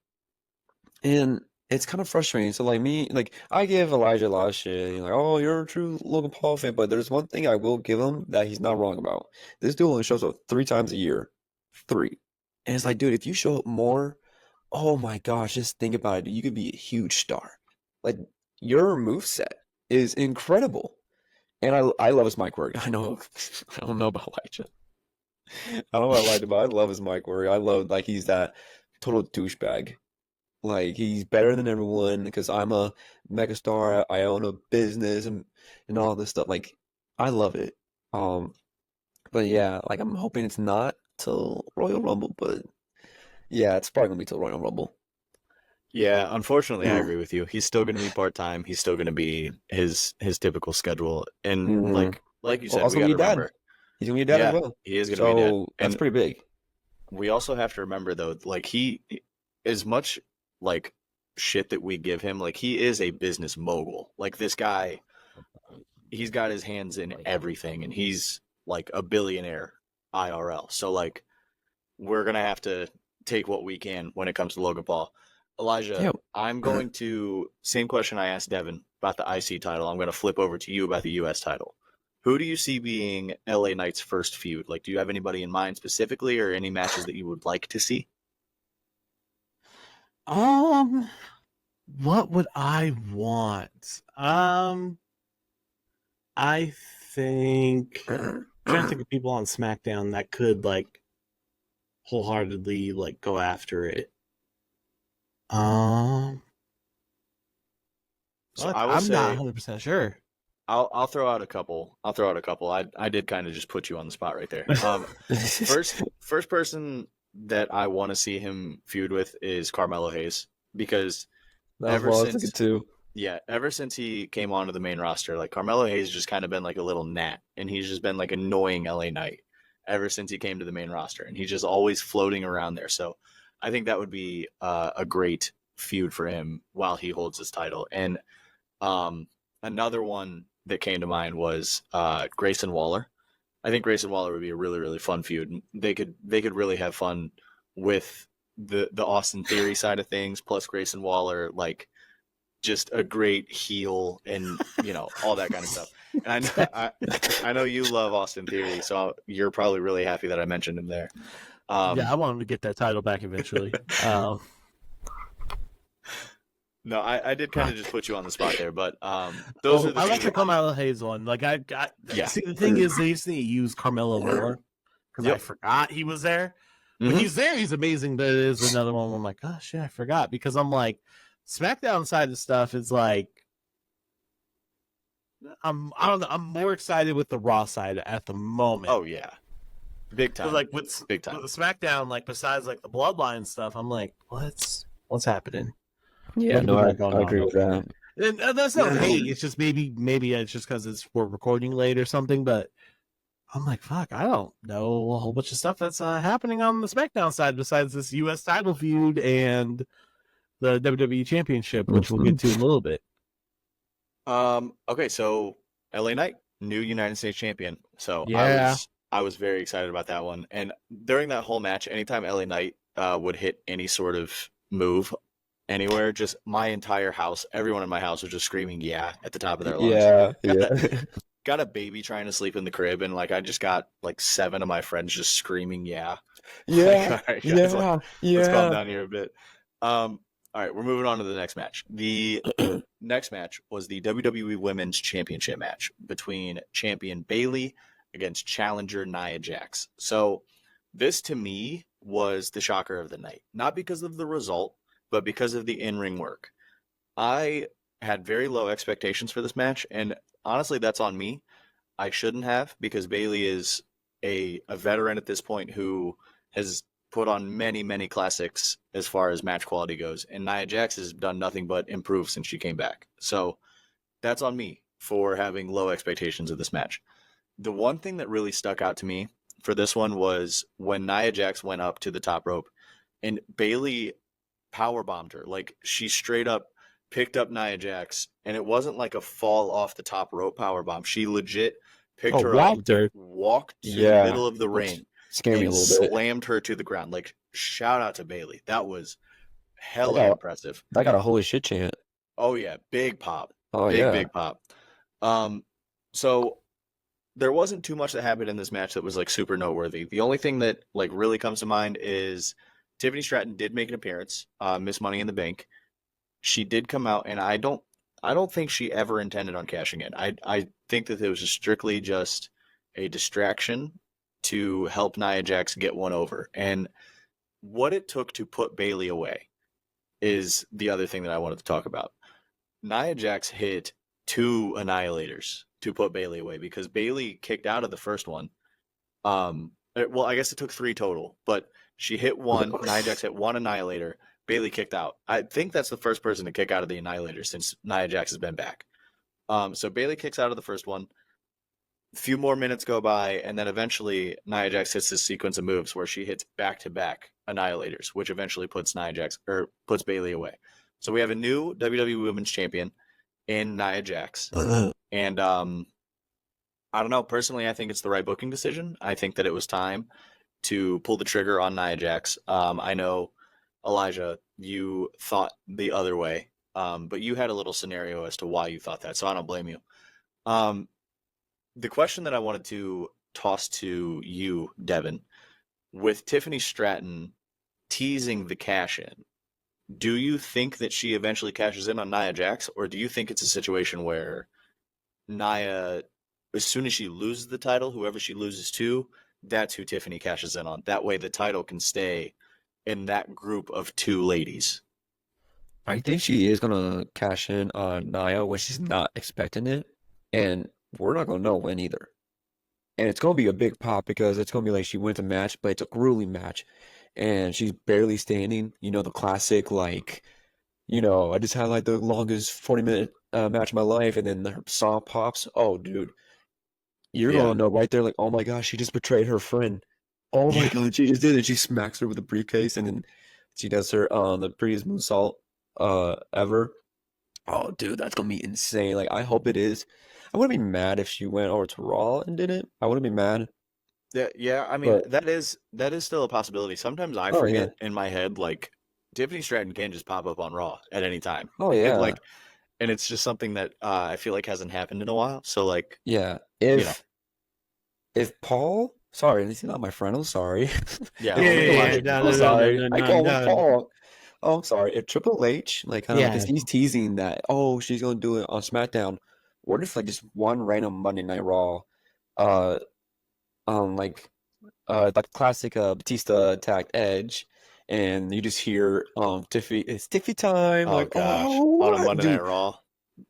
and it's kind of frustrating. So like me, like I give Elijah a lot of shit. Like, oh, you're a true Logan Paul fan, but there's one thing I will give him that he's not wrong about. This dude only shows up 3 times a year, 3, and it's like, dude, if you show up more, oh my gosh, just think about it. You could be a huge star. Like your moveset is incredible, and I love his mic work. I know I don't know about Elijah. I don't know about Elijah, but I love his mic work. I love like he's that total douchebag. Like he's better than everyone because I'm a megastar. I own a business and all this stuff. Like I love it. Um, but yeah, like I'm hoping it's not till Royal Rumble, but yeah, it's probably gonna be till Royal Rumble. Yeah, unfortunately, I Mm. agree with you. He's still going to be part-time. He's still going to be his typical schedule. And Hmm. like you Well, said, also we got gonna to be dad. remember. He's gonna be a dad as Yeah, well. he is going to be a dad. So that's And pretty big. we also have to remember though, like he as much like shit that we give him, like he is a business mogul. Like this guy, he's got his hands in everything and he's like a billionaire IRL. So like we're gonna have to take what we can when it comes to Logan Paul. Elijah, Yeah. I'm going to same question I asked Devin about the IC title. I'm going to flip over to you about the US title. Who do you see being LA Knight's first feud? Like, do you have anybody in mind specifically, or any matches that you would like to see? Um, what would I want? I think trying to think of people on SmackDown that could like wholeheartedly like go after it. Um, So I will I'm not say 100% sure. I'll throw out a couple. I'll throw out a couple. I did kind of just put you on the spot right there. First person that I want to see him feud with is Carmelo Hayes because That was ever what I was thinking since too. yeah, ever since he came onto the main roster, like Carmelo Hayes just kind of been like a little gnat, and he's just been like annoying LA Knight ever since he came to the main roster, and he's just always floating around there. So I think that would be a great feud for him while he holds his title. And um, another one that came to mind was Grayson Waller. I think Grayson Waller would be a really really fun feud. They could really have fun with the Austin Theory side of things, plus Grayson Waller like just a great heel and all that kind of stuff. And I know I know you love Austin Theory, so you're probably really happy that I mentioned him there. Yeah, I want him to get that title back eventually. No, I did kind of just put you on the spot there, but those are the I like things. the Carmelo Hayes one. Like Yeah. see, the thing is, they just need to use Carmelo more because I Yep. forgot he was there. When Mhm. he's there, he's amazing. But it is another one where I'm like, oh shit, I forgot because I'm like, SmackDown side of stuff is like, I don't know. I'm more excited with the Raw side at the moment. Oh yeah, big time. Like with big time. the SmackDown, like besides like the Bloodline stuff, I'm like, what's happening? Yeah, What no, do we I got going on agree with over that. there? And that's no hate. It's just maybe it's just because we're recording late or something. But I'm like, fuck, I don't know a whole bunch of stuff that's happening on the SmackDown side besides this U.S. title feud and the WWE Championship, which we'll get to in a little bit. Okay, so LA Knight, new United States champion. So Yeah. I was very excited about that one. And during that whole match, anytime LA Knight would hit any sort of move anywhere, just my entire house, everyone in my house was just screaming "yeah" at the top of their lungs. Yeah, Got yeah. got a baby trying to sleep in the crib, and like I just got like 7 of my friends just screaming "yeah." Like, Yeah, all right, guys, yeah, let's calm yeah. down here a bit. All right, we're moving on to the next match. The next match was the WWE Women's Championship match between champion Bayley against challenger Nia Jax. So this to me was the shocker of the night, not because of the result, but because of the in-ring work. I had very low expectations for this match, and honestly, that's on me. I shouldn't have because Bayley is a veteran at this point who has put on many, many classics as far as match quality goes. And Nia Jax has done nothing but improve since she came back. So that's on me for having low expectations of this match. The one thing that really stuck out to me for this one was when Nia Jax went up to the top rope and Bayley powerbombed her. Like, she straight up picked up Nia Jax, and it wasn't like a fall off the top rope powerbomb. She legit picked her up, walked to the middle of the ring, scared me a and little bit. slammed her to the ground. Like, shout out to Bayley. That was hella impressive. I got a holy shit chant. Oh yeah, big pop. Oh Big pop. So there wasn't too much that happened in this match that was like super noteworthy. The only thing that like really comes to mind is Tiffany Stratton did make an appearance, Miss Money in the Bank. She did come out, and I don't think she ever intended on cashing in. I think that it was strictly just a distraction to help Nia Jax get one over. And what it took to put Bayley away is the other thing that I wanted to talk about. Nia Jax hit 2 annihilators to put Bayley away because Bayley kicked out of the first one. Well, I guess it took 3 total, but she hit 1. Nia Jax hit 1 annihilator. Bayley kicked out. I think that's the first person to kick out of the annihilator since Nia Jax has been back. So Bayley kicks out of the first one. A few more minutes go by, and then eventually Nia Jax hits this sequence of moves where she hits back-to-back annihilators, which eventually puts puts Bayley away. So we have a new WWE Women's Champion in Nia Jax. And I don't know. Personally, I think it's the right booking decision. I think that it was time to pull the trigger on Nia Jax. I know, Elijah, you thought the other way, but you had a little scenario as to why you thought that, so I don't blame you. The question that I wanted to toss to you, Devin, with Tiffany Stratton teasing the cash-in, do you think that she eventually cashes in on Nia Jax, or do you think it's a situation where Nia, as soon as she loses the title, whoever she loses to, that's who Tiffany cashes in on? That way the title can stay in that group of 2 ladies. I think she is gonna cash in on Nia when she's not expecting it, and we're not gonna know when either. And it's gonna be a big pop because it's gonna be like she wins a match, but it's a grueling match, and she's barely standing. You know, the classic like, I just had like the longest 40-minute match of my life, and then the song pops. Oh, dude, you're gonna know right there, like, oh my gosh, she just betrayed her friend. Oh my god, she just did it. She smacks her with a briefcase, and then she does her the prettiest moonsault ever. Oh, dude, that's gonna be insane. Like, I hope it is. I wouldn't be mad if she went over to Raw and did it. I wouldn't be mad. Yeah. I mean, But that is still a possibility. Sometimes I forget in my head, like, Tiffany Stratton can just pop up on Raw at any time. Oh yeah. And it's just something that I feel like hasn't happened in a while. So like, yeah. If Paul, sorry, he's not my friend. I'm sorry. Yeah. I'm sorry. I call him Paul. Oh, I'm sorry. If Triple H, like, kind of because he's teasing that, oh, she's gonna do it on SmackDown. What if like just one random Monday Night Raw, like the classic Batista attacked Edge, and you just hear Tiffy, it's Tiffy time. Oh like, gosh, oh, on a Monday Night Raw,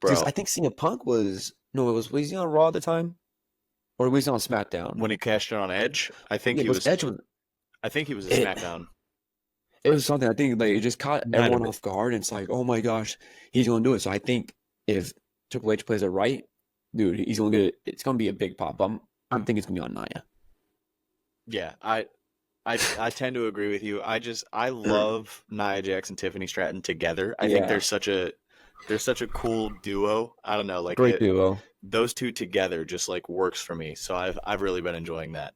bro. I think CM Punk was he on Raw at the time, or was he on SmackDown when he cashed in on Edge? I think he was. Edge. I think he was a SmackDown. It was something. I think like it just caught everyone off guard, and it's like, oh my gosh, he's gonna do it. So I think if Triple H plays it right, dude, he's gonna get it. It's gonna be a big pop. I'm thinking it's gonna be on Nia. Yeah, I tend to agree with you. I love Nia Jax and Tiffany Stratton together. I think they're such a cool duo. I don't know, like great duo. Those two together just like works for me. So I've really been enjoying that.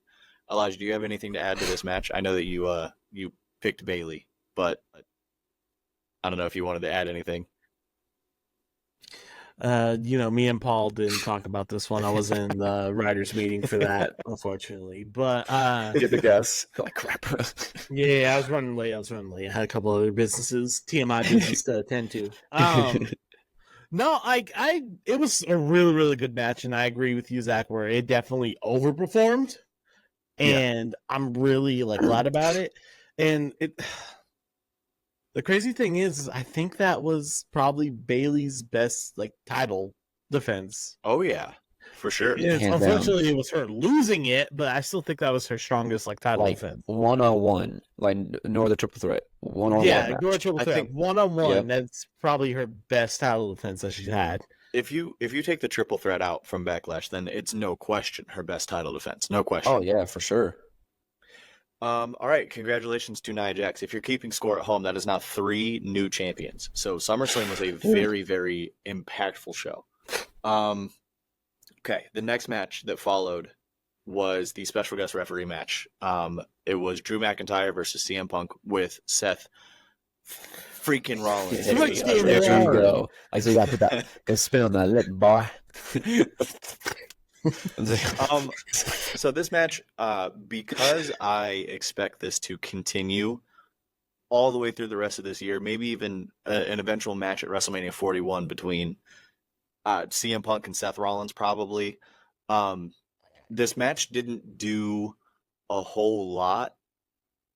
Elijah, do you have anything to add to this match? I know that you picked Bayley, but I don't know if you wanted to add anything. Me and Paul didn't talk about this one. I was in the writers' meeting for that, unfortunately. But get the guess. Like crap. Yeah, I was running late. I had a couple other businesses, TMI business to attend to. No, it was a really, really good match, and I agree with you, Zach, where it definitely overperformed, and I'm really glad about it. And the crazy thing is, I think that was probably Bayley's best title defense. Oh yeah, for sure. Unfortunately, it was her losing it, but I still think that was her strongest title defense. 1-on-1, nor the triple threat. 1-on-1. Yeah, ignore triple threat. 1-on-1. That's probably her best title defense that she's had. if you take the triple threat out from Backlash, then it's no question her best title defense. No question. Oh yeah, for sure. All right, congratulations to Nia Jax. If you're keeping score at home, that is now 3 new champions. So SummerSlam was a very, very impactful show. Okay, the next match that followed was the special guest referee match. It was Drew McIntyre versus CM Punk with Seth freaking Rollins. There you go. I so you got to put that. Go spin on that lip, boy. So this match, because I expect this to continue all the way through the rest of this year, maybe even an eventual match at WrestleMania 41 between CM Punk and Seth Rollins, probably. This match didn't do a whole lot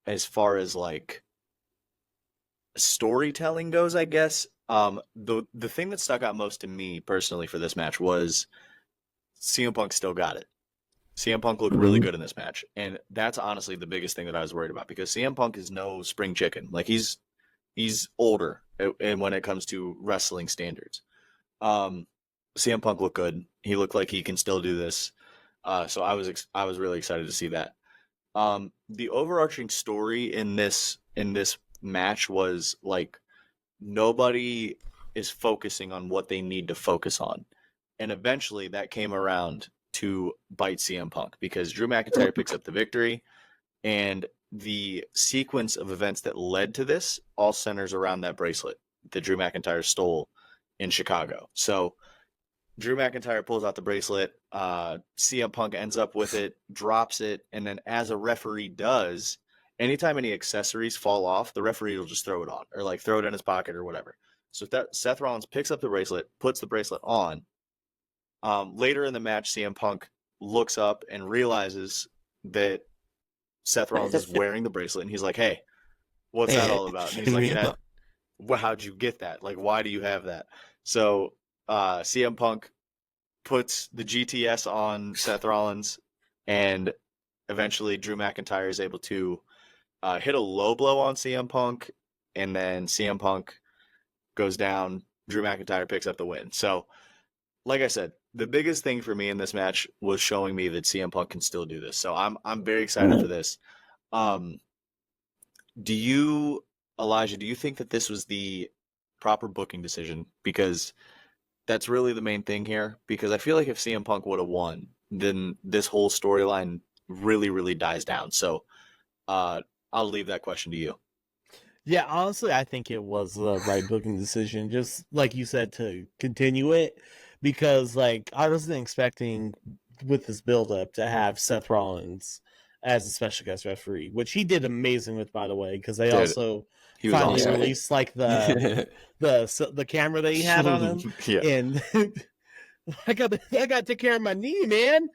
as far as like storytelling goes, I guess. The thing that stuck out most to me personally for this match was CM Punk still got it. CM Punk looked really good in this match, and that's honestly the biggest thing that I was worried about, because CM Punk is no spring chicken. Like, he's older, and when it comes to wrestling standards, CM Punk looked good. He looked like he can still do this. So I was really excited to see that. The overarching story in this match was like, nobody is focusing on what they need to focus on. And eventually that came around to bite CM Punk, because Drew McIntyre picks up the victory, and the sequence of events that led to this all centers around that bracelet that Drew McIntyre stole in Chicago. So Drew McIntyre pulls out the bracelet, CM Punk ends up with it, drops it, and then, as a referee does, anytime any accessories fall off, the referee will just throw it on, or like throw it in his pocket or whatever. So Seth Rollins picks up the bracelet, puts the bracelet on. Later in the match, CM Punk looks up and realizes that Seth Rollins is wearing the bracelet, and he's like, "Hey, what's that all about?" And he's like, how'd you get that? Like, why do you have that? So CM Punk puts the GTS on Seth Rollins, and eventually Drew McIntyre is able to hit a low blow on CM Punk, and then CM Punk goes down. Drew McIntyre picks up the win. So, like I said, the biggest thing for me in this match was showing me that CM Punk can still do this. So I'm very excited for this. Elijah, do you think that this was the proper booking decision? Because that's really the main thing here. Because I feel like if CM Punk would have won, then this whole storyline really, really dies down. So I'll leave that question to you. Yeah, honestly, I think it was the right booking decision, just like you said, to continue it, because like I wasn't expecting with this build-up to have Seth Rollins as a special guest referee, which he did amazing with, by the way, because they also finally released like the camera that he had on him, and I got to take care of my knee, man.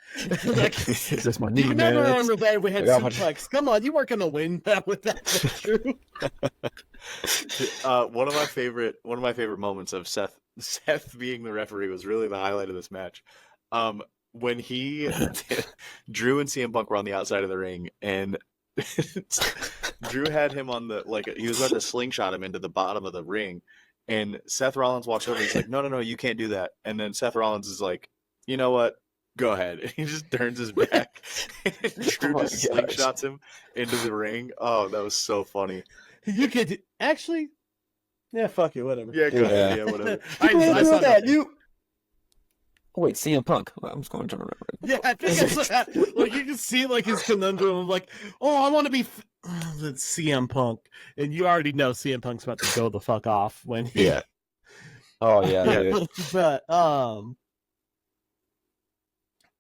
Like, it's just my knee, you man. remember on the we had suplex? Come on, you weren't gonna win that with that. True. One of my favorite moments of Seth being the referee was really the highlight of this match. When Drew and CM Punk were on the outside of the ring, and Drew had him on he was about to slingshot him into the bottom of the ring, and Seth Rollins walks over and he's like, no, you can't do that. And then Seth Rollins is like, you know what? Go ahead. And he just turns his back, and Drew just slingshots him into the ring. Oh, that was so funny. You could actually, yeah, fuck it, whatever. Yeah, go ahead. Yeah, whatever. I saw that. Oh, wait, CM Punk. I'm just going to turn around. Yeah, I think it's like you can see like his conundrum of like, oh, I want to be it's CM Punk, and you already know CM Punk's about to go the fuck off when he. Yeah. Oh yeah. But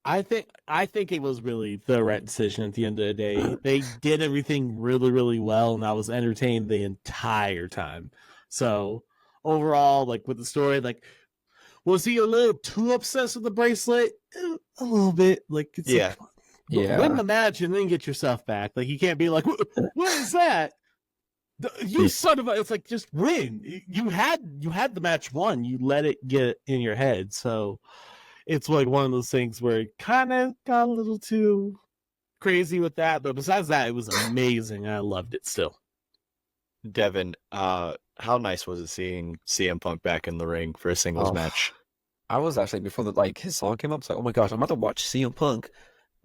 I think it was really the right decision at the end of the day. They did everything really, really well, and I was entertained the entire time. So overall, like with the story, like, was he a little too obsessed with the bracelet? A little bit. Like, it's like, win the match and then get yourself back. Like, you can't be like, what is that? You son of a! It's like, just win. You had the match won. You let it get in your head. So it's like one of those things where it kind of got a little too crazy with that. But besides that, it was amazing. I loved it still. Devin, how nice was it seeing CM Punk back in the ring for a singles match? I was actually before his song came up. It's like, oh my gosh, I'm about to watch CM Punk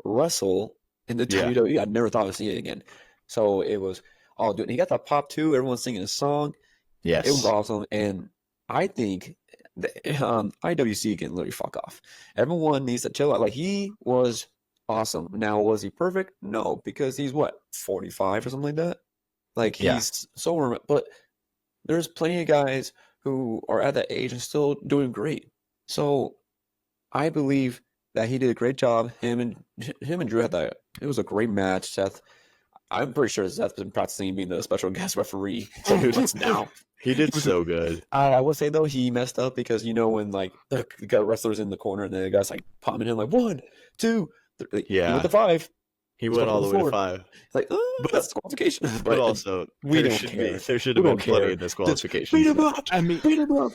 wrestle in the Yeah. WWE. I never thought I'd see it again. So it was, oh, dude, he got that pop too. Everyone's singing a song. Yes. It was awesome, and I think IWC can literally fuck off. Everyone needs to chill out. Like, he was awesome. Now, was he perfect? No, because he's what, 45 or something like that. Like, Yeah. he's so, but there's plenty of guys who are at that age and still doing great. So I believe that he did a great job. Him and Drew had that. It was a great match. Seth, I'm pretty sure Seth's been practicing being the special guest referee now. He did so good. I will say though, he messed up because when like the wrestlers in the corner and the guy's like popping in like 1, 2, 3. Yeah. He went to 5. He went all the way to 4. 5. It's like, But- that's disqualification. But also, we there don't should care. There should We have been don't plenty care. of disqualifications. Beat him up. Beat him up.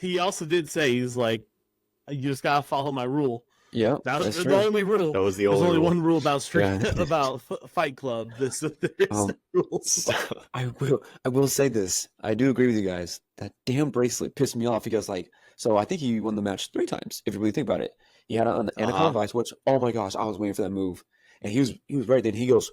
He also did say, he's like, you just gotta follow my rule. Yeah, That was that's the true. only rule. That was the There's only only rule. one rule about Yeah. about Fight Club. There's rules. I will say this. I do agree with you guys. That damn bracelet pissed me off because so I think he won the match 3 times, if you really think about it. He had it on the Anaconda Vice, which, oh my gosh, I was waiting for that move. And he was right then. He goes,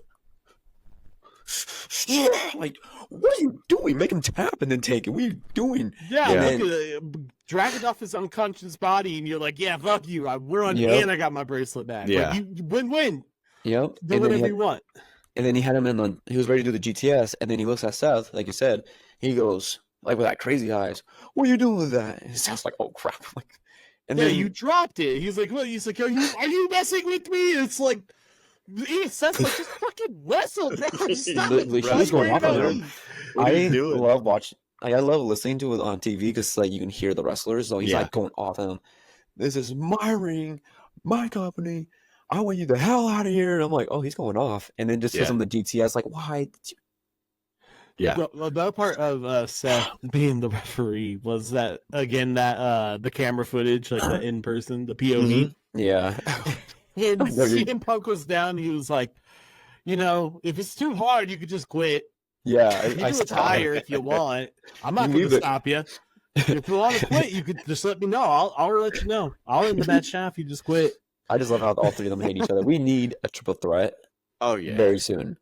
like, what are you doing? Make him tap and then take it. What are you doing? Yeah, Yeah. look at dragging off his unconscious body, and you're like, yeah, fuck you. We're on, Yep. and I got my bracelet back. Yeah. Like, you win-win. Yep. Do whatever you want. And then he had him he was ready to do the GTS, and then he looks at Seth, like you said. He goes, like, with that crazy eyes, what are you doing with that? And Seth's like, oh, crap. Like, and Yeah, then you dropped it. He's like, what? He's like, are you messing with me? It's like, Seth's like, just fucking wrestle, bro. Stop it. He was going off on him. What are you I doing? love watching. I love listening to it on TV because you can hear the wrestlers. So he's Yeah. like going off on him. This is my ring, my company. I want you the hell out of here. And I'm like, oh, he's going off. And then just hits Yeah. him the GTS. Like, why? Yeah. Well, the other part of Seth being the referee was that, again, that the camera footage, like the in person, the POV. Yeah. And I know you- CM Punk was down. He was like, if it's too hard, you could just quit. Yeah. You can saw retire it. if you want. I'm not You going leave to it. stop you. If you want to quit, you could just let me know. I'll let you know. I'll end the match now if you just quit. I just love how all 3 of them hate each other. We need a triple threat Oh yeah. very soon.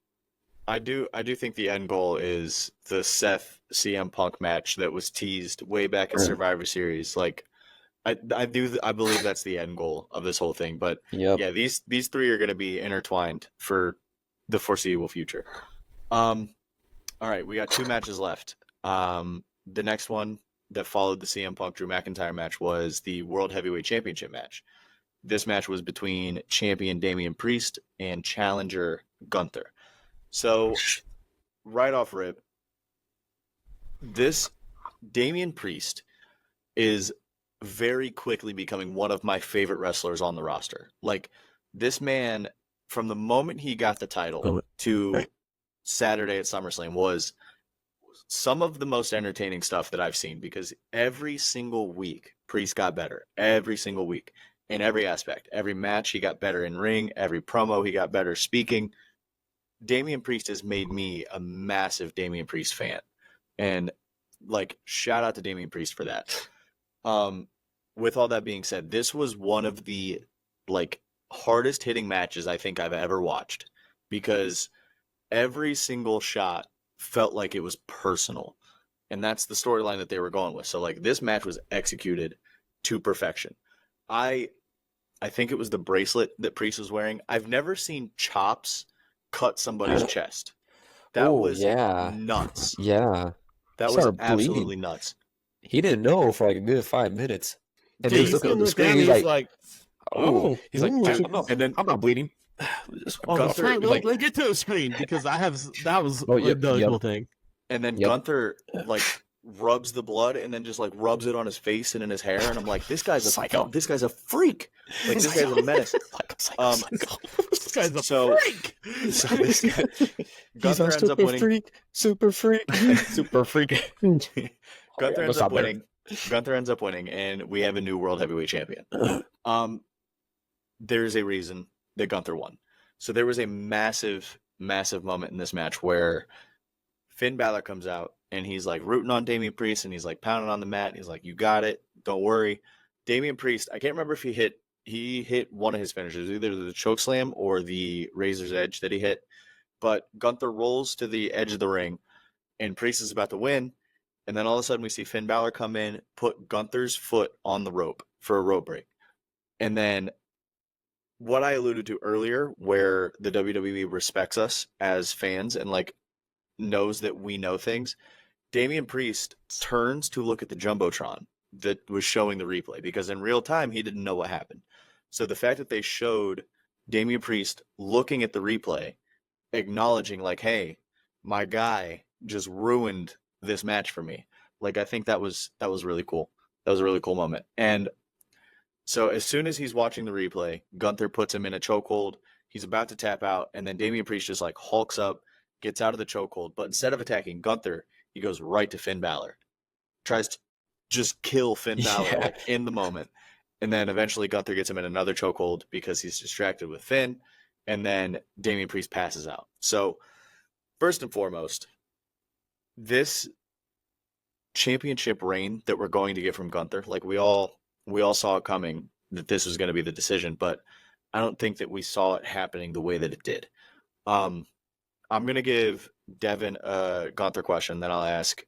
I do think the end goal is the Seth CM Punk match that was teased way back in Right. Survivor Series. Like, I believe that's the end goal of this whole thing. But Yep. yeah, these 3 are going to be intertwined for the foreseeable future. All right, we got 2 matches left. The next one that followed the CM Punk Drew McIntyre match was the World Heavyweight Championship match. This match was between champion Damian Priest and challenger Gunther. So, right off rip, this Damian Priest is very quickly becoming one of my favorite wrestlers on the roster. Like, this man, from the moment he got the title to Saturday at SummerSlam, was some of the most entertaining stuff that I've seen, because every single week Priest got better. Every single week. In every aspect. Every match he got better in ring. Every promo he got better speaking. Damian Priest has made me a massive Damian Priest fan. And, shout out to Damian Priest for that. With all that being said, this was one of the, hardest hitting matches I think I've ever watched. Because every single shot felt like it was personal. And that's the storyline that they were going with. So, this match was executed to perfection. I think it was the bracelet that Priest was wearing. I've never seen chops cut somebody's chest. That was nuts. Yeah. That was Started absolutely bleeding. nuts. He didn't know for a good 5 minutes. And Yeah, then he's looking at the screen. He's like, oh, he's like, ooh. I'm not bleeding. Gunther, let's get to the screen, because that was Oh, yep, the yep. whole thing. And then Yep. Gunther rubs the blood and then just rubs it on his face and in his hair, and I'm like, this guy's a Psycho. This guy's a freak. This guy's a menace. This guy's a So- freak. So this guy, Gunther ends up winning. Super freak, super freak. Gunther ends stop up winning. Gunther ends up winning, and we have a new world heavyweight champion. There's a reason that Gunther won. So there was a massive, massive moment in this match where Finn Balor comes out and he's rooting on Damian Priest, and he's pounding on the mat. And he's like, "You got it. don't worry. Damian Priest, I can't remember if he hit one of his finishes, either the chokeslam or the Razor's Edge that he hit. But Gunther rolls to the edge of the ring, and Priest is about to win. And then all of a sudden, we see Finn Balor come in, put Gunther's foot on the rope for a rope break. And then what I alluded to earlier, where the WWE respects us as fans and like knows that we know things, Damian Priest turns to look at the Jumbotron that was showing the replay, because in real time, he didn't know what happened. So the fact that they showed Damian Priest looking at the replay, acknowledging like, hey, my guy just ruined this match for me. Like, I think that was really cool. That was a really cool moment. And so as soon as he's watching the replay, Gunther puts him in a chokehold. He's about to tap out, and then Damian Priest just like hulks up, gets out of the chokehold. But instead of attacking Gunther, he goes right to Finn Balor. Tries to just kill Finn Balor like, in the moment. And then eventually Gunther gets him in another chokehold because he's distracted with Finn. And then Damian Priest passes out. So first and foremost, this championship reign that we're going to get from Gunther, like we all saw it coming that this was going to be the decision, but I don't think that we saw it happening the way that it did. I'm going to give Devin a Gunther question, then I'll ask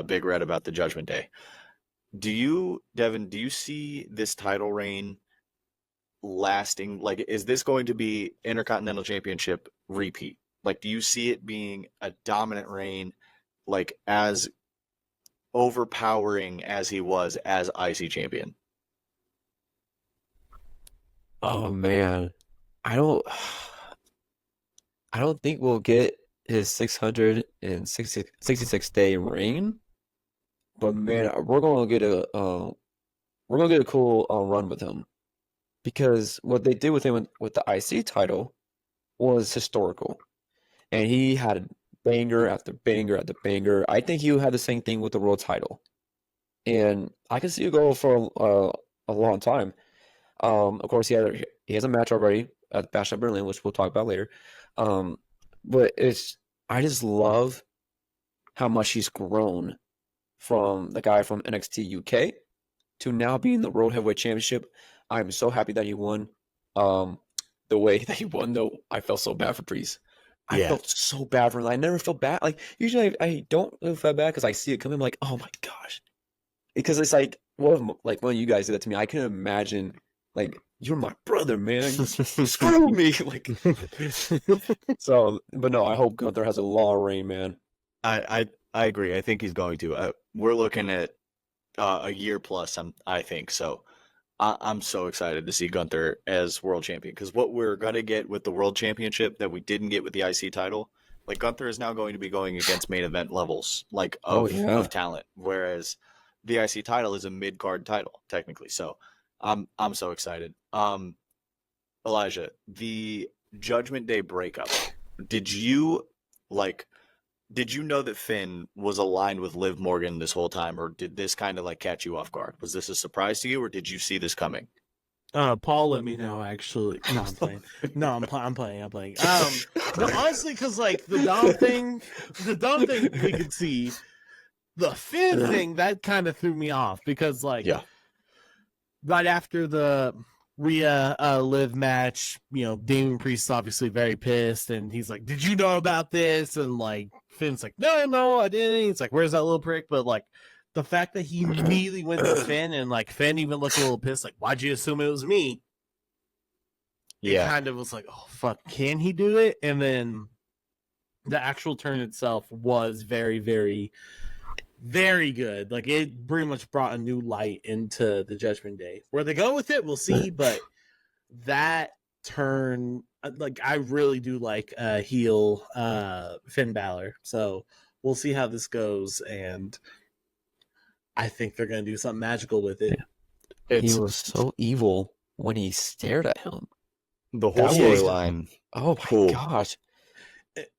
Big Red about the Judgment Day. Devin, do you see this title reign lasting? Like, is this going to be Intercontinental Championship repeat? Like, do you see it being a dominant reign, like as overpowering as he was as IC champion? Oh man, I don't think we'll get his 666 day reign, but man, we're gonna get a cool run with him, because what they did with him with the IC title was historical, and he had banger after banger after banger. I think he had the same thing with the world title, and I can see it go for a long time. Of course, he has a match already at Bash at Berlin, which we'll talk about later. But I just love how much he's grown from the guy from NXT UK to now being the World Heavyweight Championship. I'm so happy that he won. The way that he won, though, I felt so bad for Priest. I felt so bad for him. I never felt bad. Like, usually I don't feel bad because I see it coming. I'm like, oh my gosh. Because it's like, like when you guys did that to me, I can imagine, like, you're my brother, man. Screw me. Like, so, but no, I hope Gunther has a long reign, man. I agree. I think he's going to. We're looking at a year plus, I think. So I'm so excited to see Gunther as world champion, because what we're going to get with the world championship that we didn't get with the IC title, like Gunther is now going to be going against main event levels, like of talent, whereas the IC title is a mid-card title technically. So I'm so excited. Elijah, the Judgment Day breakup, did you know that Finn was aligned with Liv Morgan this whole time, or did this kind of like catch you off guard? Was this a surprise to you, or did you see this coming? Paul let me know, actually. No, I'm playing. No, I'm playing. No, honestly, because like the dumb thing we could see, the Finn thing, that kind of threw me off, because like right after the Rhea Liv match, Damian Priest's obviously very pissed, and he's like, "Did you know about this?" And like Finn's like, "No, I didn't." He's like, "Where's that little prick?" But like the fact that he immediately went to Finn, and like Finn even looked a little pissed, like, "Why'd you assume it was me?" It kind of was like, "Oh fuck, can he do it?" And then the actual turn itself was very, very, very good. Like, it pretty much brought a new light into the Judgment Day. Where they go with it, we'll see. But that turn, like, I really do like heel Finn Balor. So we'll see how this goes, and I think they're going to do something magical with it. He was so evil when he stared at him. The whole storyline. Oh my gosh.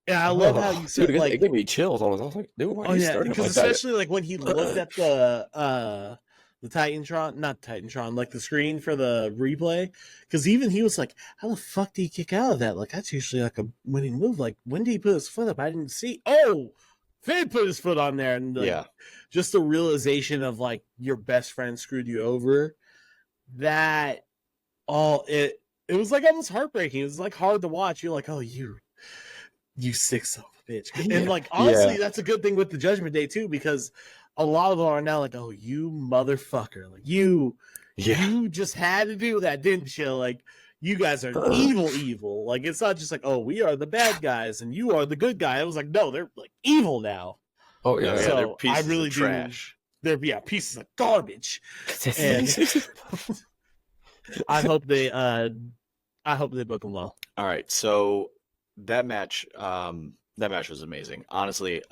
Yeah, I love how you said, dude, like, it gave me chills. I was like, dude, why are you starting because like especially like when he looked at the Titantron, not Titantron, like the screen for the replay, because even he was like, "How the fuck did he kick out of that? Like, that's usually like a winning move. Like, when did he put his foot up? I didn't see." Oh, Finn put his foot on there, and like, just the realization of like your best friend screwed you over. That it was like almost heartbreaking. It was like hard to watch. You're like, oh, you sick son of a bitch. And like honestly, that's a good thing with the Judgment Day too, because a lot of them are now like, oh, you motherfucker, like you just had to do that, didn't you? Like, you guys are evil. Like, it's not just like, oh, we are the bad guys and you are the good guy. It was like, no, they're like evil now. Oh yeah, so they're pieces I really of trash. They're pieces of garbage. And I hope they book them well. All right, so that match was amazing. Honestly,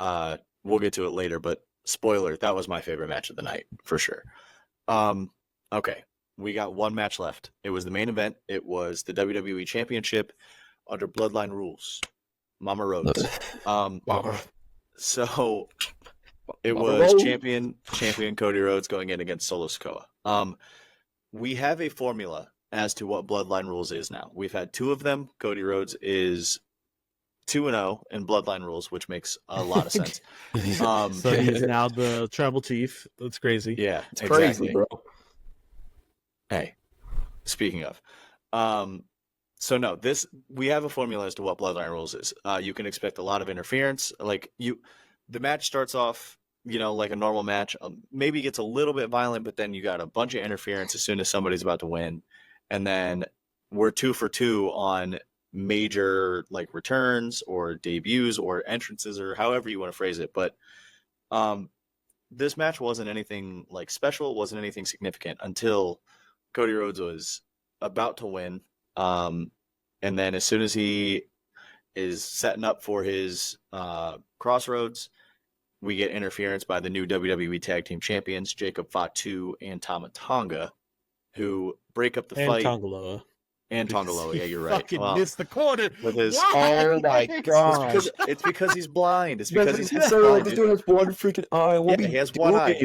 we'll get to it later, but spoiler, that was my favorite match of the night for sure. Okay, we got one match left. It was the main event. It was the WWE Championship under Bloodline rules. Mama Rhodes. So it was champion Cody Rhodes going in against Solo Sikoa. We have a formula as to what Bloodline rules is now. We've had two of them. Cody Rhodes is 2-0 in Bloodline rules, which makes a lot of sense. So he's now the tribal chief. That's crazy. Yeah, it's crazy, bro. Hey, speaking of, so no, we have a formula as to what Bloodline rules is. You can expect a lot of interference. Like the match starts off, like a normal match. Maybe gets a little bit violent, but then you got a bunch of interference as soon as somebody's about to win, and then we're 2 for 2 on major like returns or debuts or entrances or however you want to phrase it. But this match wasn't anything like special. It wasn't anything significant until Cody Rhodes was about to win. And then as soon as he is setting up for his crossroads, we get interference by the new WWE Tag Team Champions, Jacob Fatu and Tama Tonga, who break up the fight. And Tongaloa, yeah, you're right. Fucking missed the corner. With his, oh my god! It's because he's blind. It's because he's blind. Like, this dude has one freaking eye. He has one eye.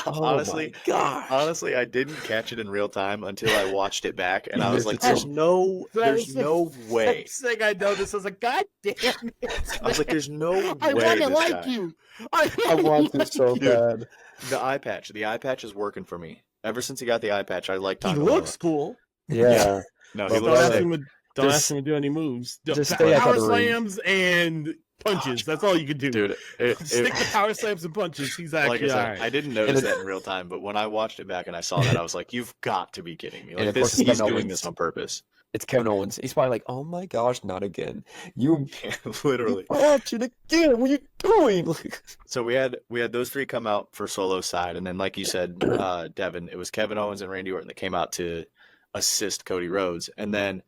Honestly, gosh. Honestly, I didn't catch it in real time until I watched it back, and I was like, "There's no way." Thing I noticed, I was like, "God damn it!" I was like, "There's no way." I want to like you. I want this so bad. The eye patch is working for me. Ever since he got the eye patch, I like Tongaloa. He looks cool. Yeah. No, he looks don't ask him to do any moves. Just stay power slams and punches. That's all you can do. Dude, stick to power slams and punches. He's actually like I said, all right. I didn't notice that in real time, but when I watched it back and I saw that, I was like, "You've got to be kidding me!" Like he's doing this on purpose. It's Kevin Owens. He's probably like, "Oh my gosh, not again! You literally watch it again. What are you doing?" So we had those three come out for Solo's side, and then like you said, Devin, it was Kevin Owens and Randy Orton that came out to assist Cody Rhodes, and then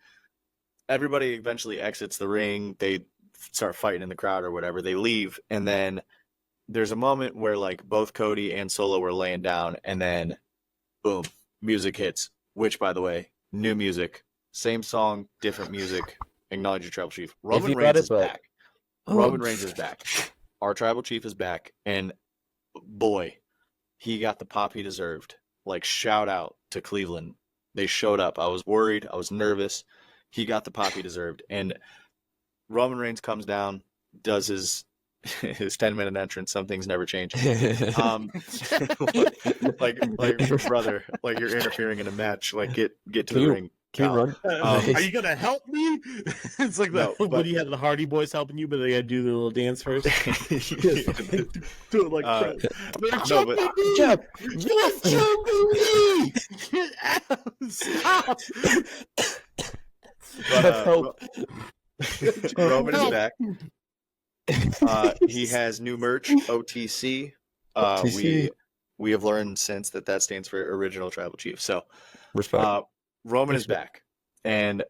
everybody eventually exits the ring. They start fighting in the crowd or whatever. They leave, and then there's a moment where like both Cody and Solo were laying down, and then boom, music hits. Which, by the way, new music, same song, different music. Acknowledge your tribal chief. Roman Reigns is back. Roman Reigns is back. Our tribal chief is back, and boy, he got the pop he deserved. Like, shout out to Cleveland. They showed up. I was worried. I was nervous. He got the pop he deserved. And Roman Reigns comes down, does his 10-minute entrance. Some things never change. Like brother, like you're interfering in a match. Like get to the ring. Can you run? Are you gonna help me? It's like when you had the Hardy Boys helping you, but they gotta do the little dance first. Do it like no, but Jeff, get out! Stop! Roman is back. He has new merch, OTC. We have learned since that stands for Original Tribal Chief. So, respect. Roman is back, and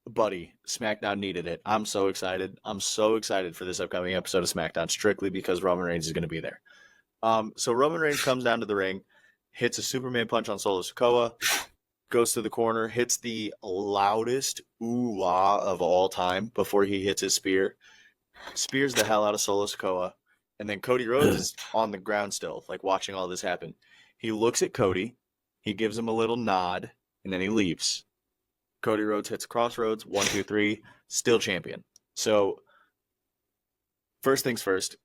buddy, SmackDown needed it. I'm so excited. I'm so excited for this upcoming episode of SmackDown, strictly because Roman Reigns is going to be there. So Roman Reigns comes down to the ring, hits a Superman punch on Solo Sikoa, goes to the corner, hits the loudest ooh-ah of all time before he hits his spear, spears the hell out of Solo Sikoa, and then Cody Rhodes is on the ground still, like watching all this happen. He looks at Cody, he gives him a little nod, and then he leaves. Cody Rhodes hits Crossroads, 1, 2, 3, still champion. So, first things first,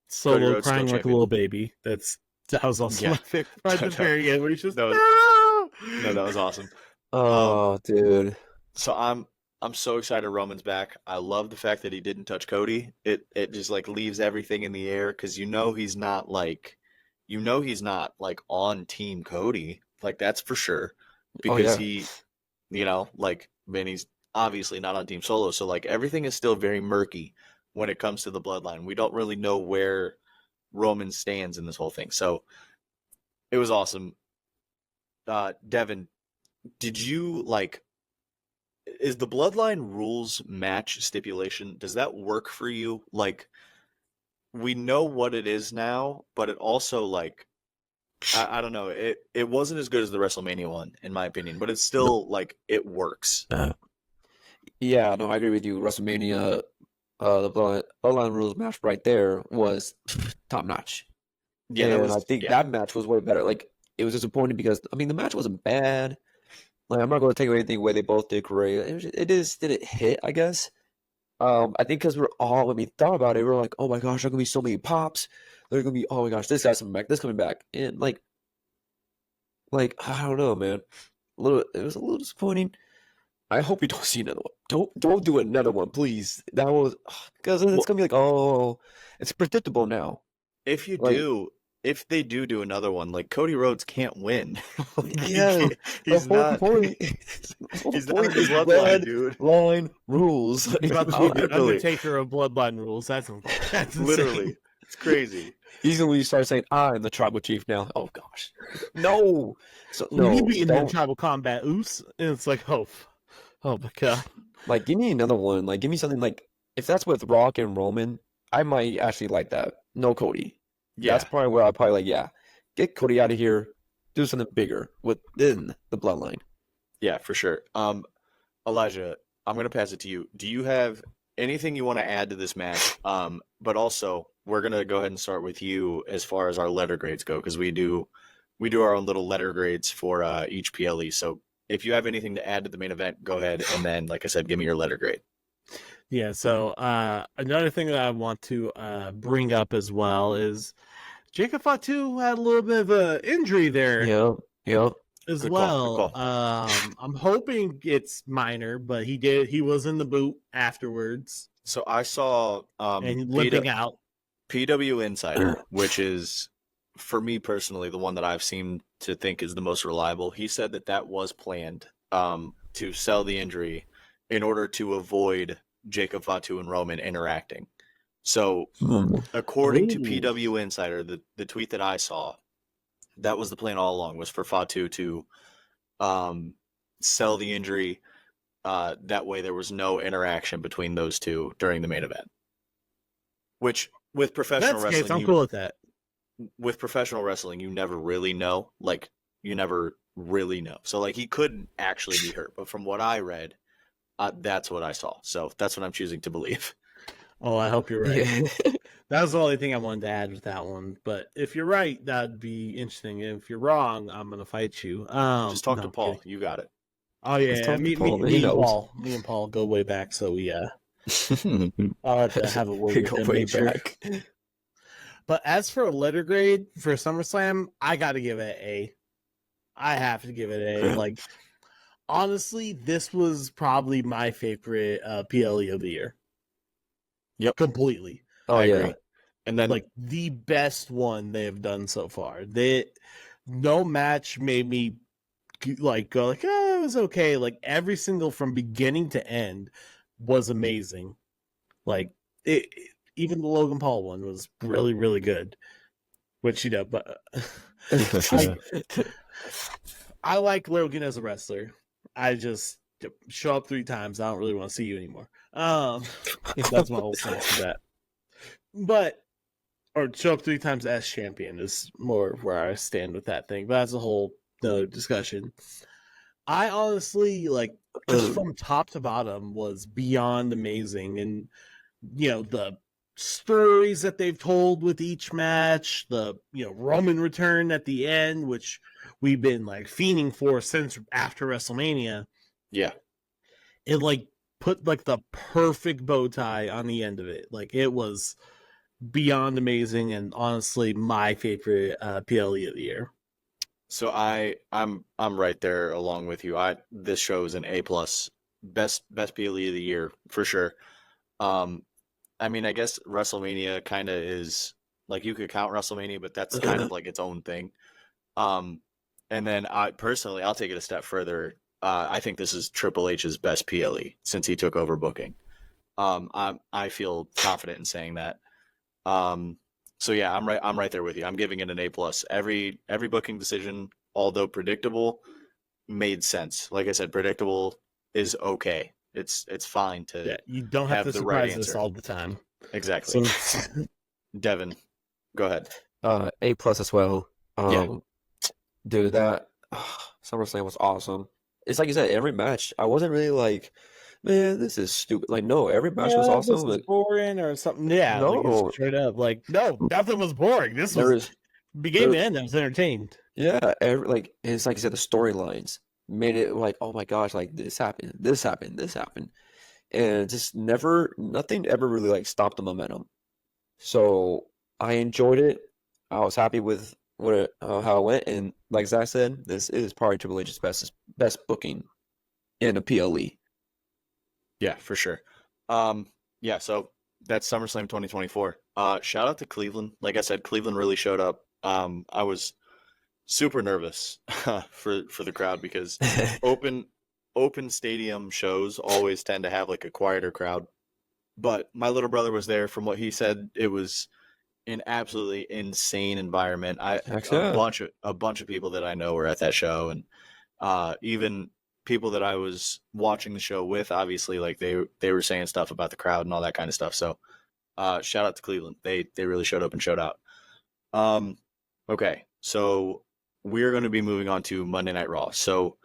Solo Rhodes crying still like a champion. little baby. That was also Yeah. my favorite part at the very end, where he's just That was- "No!" No, that was awesome. Oh, dude. So I'm so excited Roman's back. I love the fact that he didn't touch Cody. It just like leaves everything in the air because he's not like on Team Cody. Like that's for sure. Oh, Because yeah. he, like man, he's obviously not on Team Solo. So like everything is still very murky when it comes to the bloodline. We don't really know where Roman stands in this whole thing. So it was awesome. Devin, did you like is the bloodline rules match stipulation, does that work for you? Like we know what it is now, but it also like I don't know, it wasn't as good as the WrestleMania one in my opinion, but it's still like it works. Yeah, no, I agree with you. WrestleMania, the Bloodline Rules match right there was top notch. Yeah, that And was I think that match was way better. Like, it was disappointing because, I mean, the match wasn't bad. Like, I'm not going to take anything away. They both did great. It just didn't hit, I guess. I think because we're all, when we thought about it, we were like, oh my gosh, there are going to be so many pops. There's going to be, oh my gosh, this guy's coming back, this coming back. And, like, I don't know, man. It was a little disappointing. I hope we don't see another one. Don't do another one, please. That was because then it's gonna be like, oh, it's predictable now. if you Like, do if they do another one, like Cody Rhodes can't win. Like, yeah, the he's whole not point. The he's whole not in point the is bloodline, dude. bloodline rules. He's about to be the Literally. Undertaker of bloodline rules. That's insane. Literally. It's crazy. He's gonna start saying, "I'm the tribal chief now." Oh gosh, no. So no, he beating him don't. tribal combat. Oops, and it's like, oh my god. Like, give me another one. Like, give me something like if that's with Rock and Roman, I might actually like that. No Cody. Yeah. That's probably where I probably like, yeah, get Cody out of here. Do something bigger within the bloodline. Yeah, for sure. Elijah, I'm gonna pass it to you. Do you have anything you want to add to this match? But also we're gonna go ahead and start with you as far as our letter grades go, because we do our own little letter grades for each PLE. So if you have anything to add to the main event, go ahead, and then, like I said, give me your letter grade. Yeah, so another thing that I want to bring up as well is Jacob Fatu had a little bit of an injury there Yep. as Good well. call. I'm hoping it's minor, but he was in the boot afterwards So I saw and limping out. PW Insider, which is, for me personally, the one that I've seen to think is the most reliable. He said that was planned to sell the injury in order to avoid Jacob Fatu and Roman interacting. So according to PW Insider, the tweet that I saw, that was the plan all along, was for Fatu to sell the injury. That way there was no interaction between those two during the main event. Which, with professional That's wrestling, I'm cool with that. with professional wrestling, you never really know. Like, you never really know. So, like, he couldn't actually be hurt. But from what I read, that's what I saw. So that's what I'm choosing to believe. Oh, I hope you're right. Yeah. That was the only thing I wanted to add with that one. But if you're right, that'd be interesting. If you're wrong, I'm gonna fight you. Just talk no, to I'm Paul. kidding. You got it. Oh yeah, talk to me Paul, man. He and knows. Paul go way back. So we I'll have to have a word with Go him. way Make sure. back. But as for a letter grade for SummerSlam, I got to give it an A. I have to give it an A. Like, honestly, this was probably my favorite PLE of the year. Yep. Completely. Oh I yeah. agree. And then, Like, the best one they have done so far. No match made me like go like, oh, it was okay. Like, every single from beginning to end was amazing. Like, even the Logan Paul one was really, really good. Which, but I like Logan as a wrestler. I just show up 3 times. I don't really want to see you anymore. That's my whole stance for that. But, or show up 3 times as champion is more where I stand with that thing. But that's a whole other discussion. I honestly, like, just from top to bottom, was beyond amazing. And, the stories that they've told with each match, the Roman return at the end, which we've been like fiending for since after WrestleMania. yeah, It like put like the perfect bow tie on the end of it. Like, it was beyond amazing, and honestly my favorite PLE of the year. So I'm right there along with you. This show is an A plus, best PLE of the year for sure. I mean, I guess WrestleMania kind of is like you could count WrestleMania, but that's kind of like its own thing. Um, and then I'll take it a step further. I think this is Triple H's best PLE since he took over booking. I feel confident in saying that. So yeah, I'm right there with you. I'm giving it an A plus. Every booking decision, although predictable, made sense. Like I said, predictable is okay. It's fine to Yeah, you don't have to the right surprise us answer. all the time. Exactly. So, Devin, go ahead. A plus as well. Yeah. Dude, that SummerSlam was awesome. It's like you said, every match, I wasn't really like, man, this is stupid. Like, no, every match was this awesome. is Like, boring or something. Yeah, like no, it's straight up. Like, no, nothing was boring. This there was is, beginning there, to end. I was entertained. yeah, like it's like you said, the storylines made it like, oh my gosh, like this happened, this happened, this happened, and just nothing ever really like stopped the momentum. So I enjoyed it. I was happy with how it went, and like Zach said, this is probably Triple H's best booking in a PLE. Yeah, for sure. Yeah, so that's SummerSlam 2024. Shout out to Cleveland. Like I said, Cleveland really showed up. I was super nervous for the crowd because open stadium shows always tend to have like a quieter crowd. But my little brother was there. From what he said, it was an absolutely insane environment. Heck yeah. A bunch of people that I know were at that show, and even people that I was watching the show with, obviously, like they were saying stuff about the crowd and all that kind of stuff. So shout out to Cleveland. They really showed up and showed out. Okay, so we're going to be moving on to Monday Night Raw. So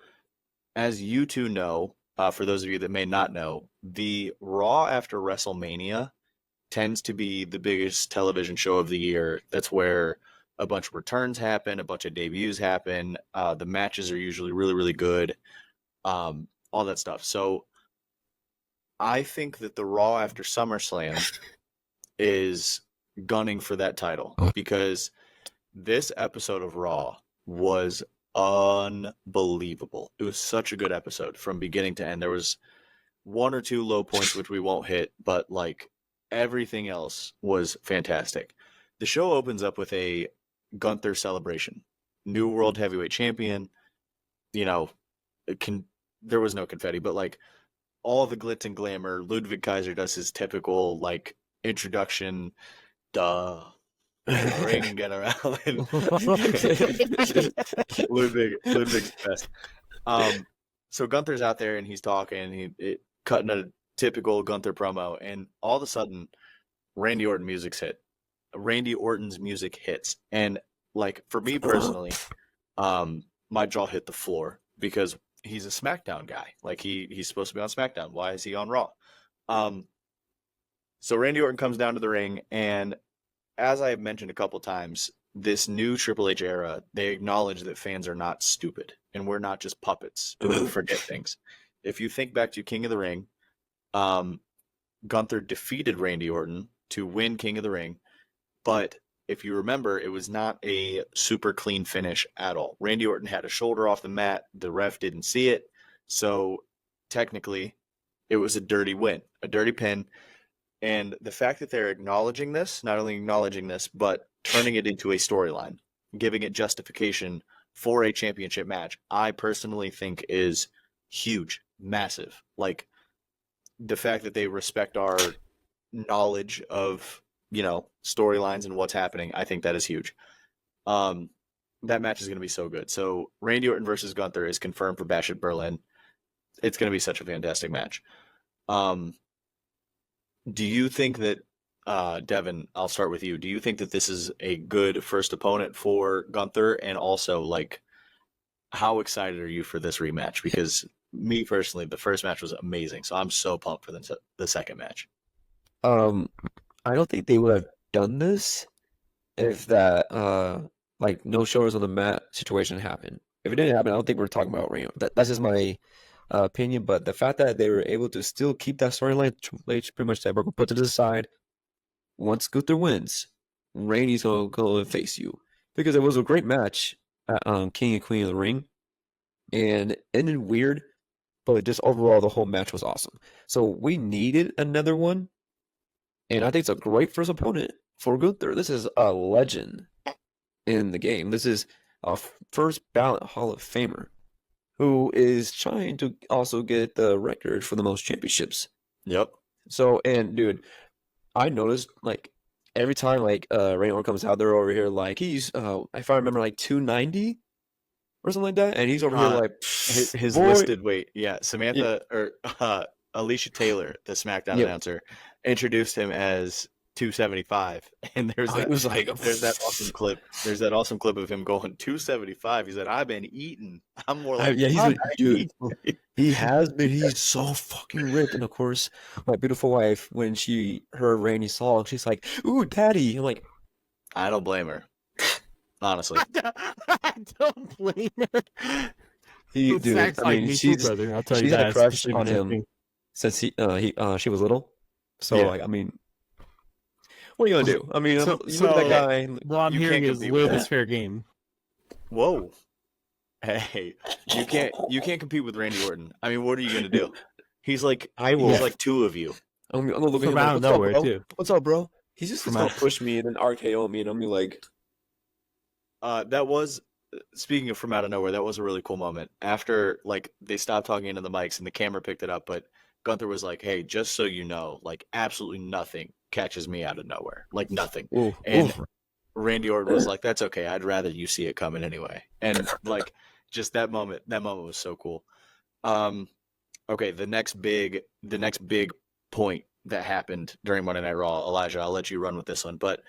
as you two know, for those of you that may not know, the Raw after WrestleMania tends to be the biggest television show of the year. That's where a bunch of returns happen, a bunch of debuts happen. The matches are usually really, really good. All that stuff. So I think that the Raw after SummerSlam is gunning for that title because this episode of Raw was unbelievable. It was such a good episode from beginning to end. There was one or two low points which we won't hit, but like everything else was fantastic. The show opens up with a Gunther celebration. New World Heavyweight Champion. You know, there was no confetti, but like all the glitz and glamour. Ludwig Kaiser does his typical like introduction, duh, ring and get around. Ludwig's the best. So Gunther's out there and he's talking, cutting a typical Gunther promo, and all of a sudden, Randy Orton's music hits, and like for me personally, my jaw hit the floor because he's a SmackDown guy. Like he's supposed to be on SmackDown. Why is he on Raw? So Randy Orton comes down to the ring, and as I have mentioned a couple times, this new Triple H era, they acknowledge that fans are not stupid and we're not just puppets who forget things. If you think back to King of the Ring, Gunther defeated Randy Orton to win King of the Ring, but if you remember, it was not a super clean finish at all. Randy Orton had a shoulder off the mat. The ref didn't see it. So technically, it was a dirty win, a dirty pin. And the fact that they're acknowledging this, not only acknowledging this, but turning it into a storyline, giving it justification for a championship match, I personally think is huge, massive. Like the fact that they respect our knowledge of, storylines and what's happening, I think that is huge. That match is going to be so good. So Randy Orton versus Gunther is confirmed for Bash at Berlin. It's going to be such a fantastic match. Do you think that, Devin, I'll start with you. Do you think that this is a good first opponent for Gunther? And also, like, how excited are you for this rematch? Because me personally, the first match was amazing. So I'm so pumped for the second match. I don't think they would have done this if that like no shoulders on the mat situation happened. If it didn't happen, I don't think we're talking about Reno. That's just my opinion. But the fact that they were able to still keep that storyline, Triple H pretty much said we're gonna put it to the side. once Gunther wins, Randy's gonna go and face you because it was a great match at King and Queen of the Ring, and it ended weird, but just overall the whole match was awesome. So we needed another one, and I think it's a great first opponent for Gunther. This is a legend in the game. This is a first ballot Hall of Famer who is trying to also get the record for the most championships. Yep. So, and dude, I noticed like every time like Randy Orton comes out, they're over here like he's if I remember like 290 or something like that, and he's over here like his boy. listed weight. Yeah, Samantha or Alicia Taylor, the SmackDown announcer, introduced him as 275, and it was like there's that awesome clip. There's that awesome clip of him going 275. He said, "I've been eating. I'm more like yeah, he's like, dude, 290." he has been. He's so fucking ripped, and of course, my beautiful wife, when she heard Randy's song, she's like, "Ooh, daddy!" I'm like, I don't blame her, honestly. I don't blame her. dude, Zach's I like mean, me too, she's brother. I'll tell you she's had that. a crush especially on when him thing- since she was little. So Yeah. like, I mean, what are you gonna do? I mean, So- you look at that guy. Well, I'm You hearing can't is compete with live that. is fair game. Whoa. Hey, you can't compete with Randy Orton. I mean, what are you gonna do? He's like he's like two of you. I'm gonna look at him From like, out of "What's up, nowhere, bro? too. What's up, bro?" He's just From gonna out- push me and then RKO me, and I'm gonna be like, That was speaking of from out of nowhere. That was a really cool moment. After like they stopped talking into the mics and the camera picked it up, but Gunther was like, "Hey, just so you know, like absolutely nothing catches me out of nowhere. Like nothing." "Ooh, And ooh." Randy Orton was like, "That's okay. I'd rather you see it coming anyway." And like just that moment was so cool. Okay, the next big point that happened during Monday Night Raw, Elijah, I'll let you run with this one, but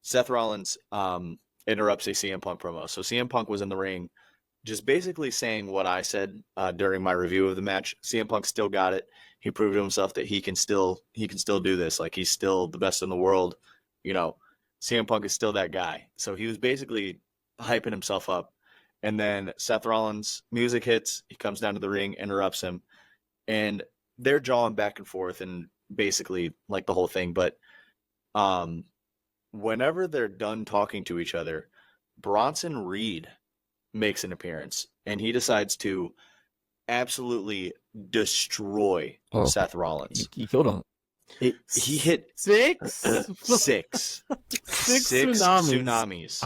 Seth Rollins interrupts a CM Punk promo. So CM Punk was in the ring just basically saying what I said during my review of the match. CM Punk still got it. He proved to himself that he can still do this. Like he's still the best in the world. You know, CM Punk is still that guy. So he was basically hyping himself up. And then Seth Rollins' music hits. He comes down to the ring, interrupts him, and they're jawing back and forth and basically like the whole thing. But whenever they're done talking to each other, Bronson Reed makes an appearance, and he decides to absolutely destroy Seth Rollins. He killed him. He hit six six tsunamis.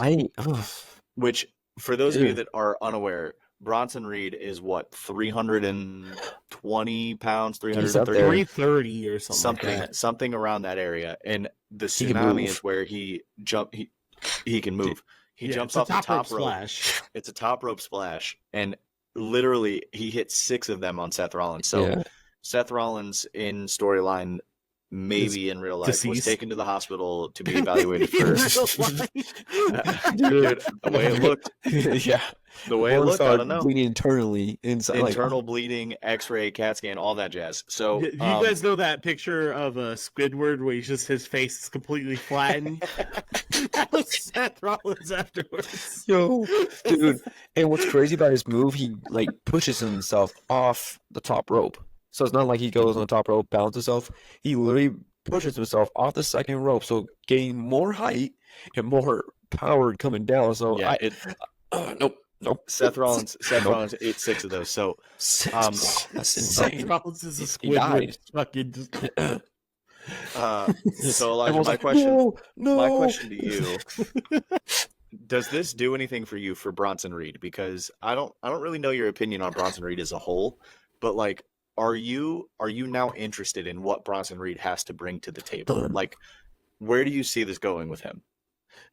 Which, for those of you that are unaware, Bronson Reed is what, 320 pounds, 330, 330 or something. Something around that area. And the He can tsunami move. is where he can move. He jumps it's a off the top rope. splash. It's a top rope splash, and literally he hit 6 of them on Seth Rollins. So Yeah. Seth Rollins in storyline, maybe in real life, was deceased. taken to the hospital to be evaluated for. Dude, Dude, the way it looked, Yeah. the way it looked, I don't know. Bleeding internally inside. Internal bleeding, X-ray, CAT scan, all that jazz. So do you guys know that picture of Squidward where he's just his face is completely flattened? That was Seth Rollins afterwards. Yo, dude. And what's crazy about his move, he like pushes himself off the top rope. So it's not like he goes on the top rope, balances himself. He literally pushes himself off the second rope, so gaining more height and more power coming down. So yeah, nope. Seth Rollins ate 6 of those. So that's insane. Seth Rollins is a He died. Squidward. Fucking just... so Elijah, Everyone's my like, question no. my question to you, does this do anything for you for Bronson Reed? Because I don't really know your opinion on Bronson Reed as a whole, but like, are you now interested in what Bronson Reed has to bring to the table? Like, where do you see this going with him?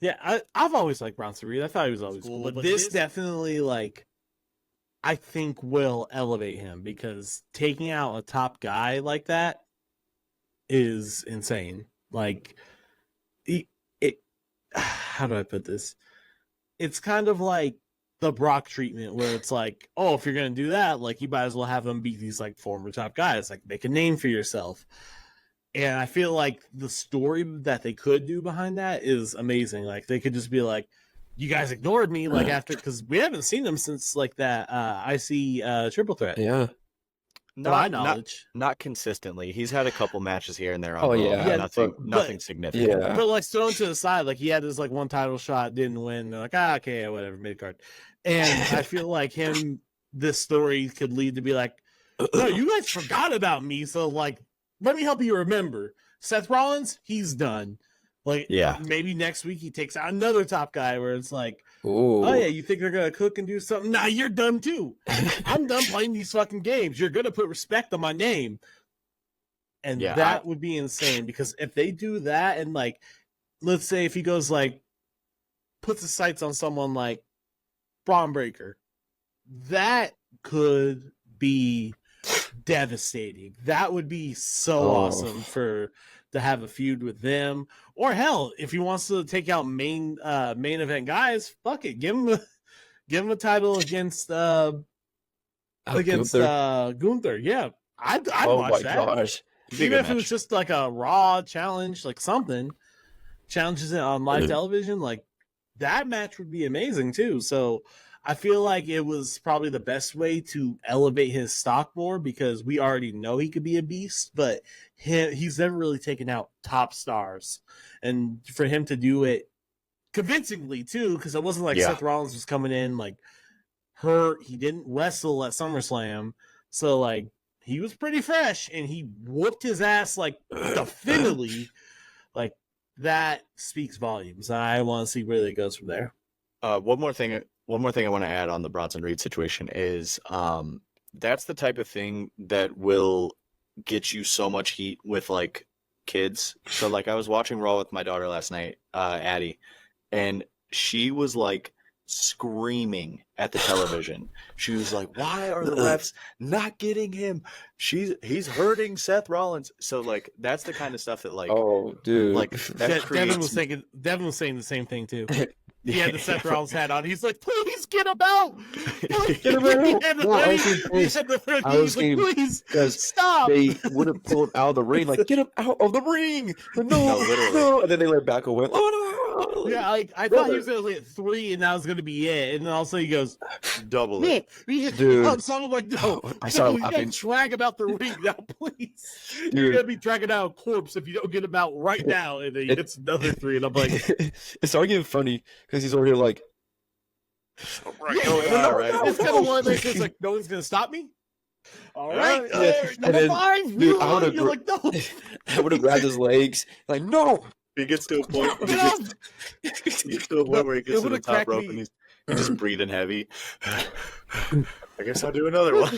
Yeah, I've always liked Bronson Reed. I thought he was always cool, but this definitely, like, I think will elevate him because taking out a top guy like that is insane. Like, how do I put this? It's kind of like the Brock treatment where it's like, oh, if you're gonna do that, like, you might as well have him beat these like former top guys. Like, make a name for yourself. And I feel like the story that they could do behind that is amazing. Like, they could just be like, you guys ignored me, like, after, because we haven't seen them since like that IC triple threat. Yeah. to my Not knowledge. not consistently. He's had a couple matches here and there on Oh, Raw, yeah, but nothing but- nothing significant. Yeah. But like thrown to the side, like he had his like one title shot, didn't win. They're like, okay, whatever, mid card. And I feel like this story could lead to be like, no, you guys forgot about me. So like, let me help you remember. Seth Rollins, he's done. Like, Yeah. maybe next week he takes out another top guy where it's like, Ooh. oh yeah, you think they're gonna cook and do something? Nah, you're done too. I'm done playing these fucking games. You're gonna put respect on my name. And Yeah, that would be insane because if they do that and like, let's say if he goes like, puts his sights on someone like Braun Breaker, that could be devastating. That would be so awesome to have a feud with them. Or hell, if he wants to take out main event guys, fuck it, give him a title against Gunther. Gunther. Yeah, I'd Oh watch my that. gosh. Even if it was just like a Raw challenge, like something challenges it on live television, like that match would be amazing too. So I feel like it was probably the best way to elevate his stock more because we already know he could be a beast, but he's never really taken out top stars. And for him to do it convincingly too, because it wasn't like Seth Rollins was coming in like hurt. He didn't wrestle at SummerSlam. So like he was pretty fresh and he whooped his ass like definitively. Like that speaks volumes. I want to see where it goes from there. One more thing I want to add on the Bronson Reed situation is that's the type of thing that will get you so much heat with like kids. So like I was watching Raw with my daughter last night, Addie, and she was like screaming at the television. She was like, why are the refs not getting him? He's hurting Seth Rollins. So like that's the kind of stuff that like, oh dude, like that Devin was saying the same thing too. He had the Seth Rollins hat on. He's like, please get him out. Please Get him out. No, I was please because stop. they would have pulled out of the ring, like, get him out of the ring. No, literally. no. And then they let back away. Oh, no. Yeah, like I thought he was gonna hit 3 and that was gonna be it. And then also he goes, double it. Dude. So I'm like, no, I started you laughing. can't drag him out the ring now, please. Dude. You're gonna be dragging out a corpse if you don't get him out right now. And then he hits another 3, and I'm like, it started getting funny because he's over here like, Right. It's kind of one of those things like, no one's gonna stop me. All right, Yeah. And then, 5, dude, I would've you're like, no. I would have grabbed his legs, like, no. He gets to a point. Get up. He gets to a point where he gets It to the would've top cracked rope me. and he's just breathing heavy. I guess I'll do another one.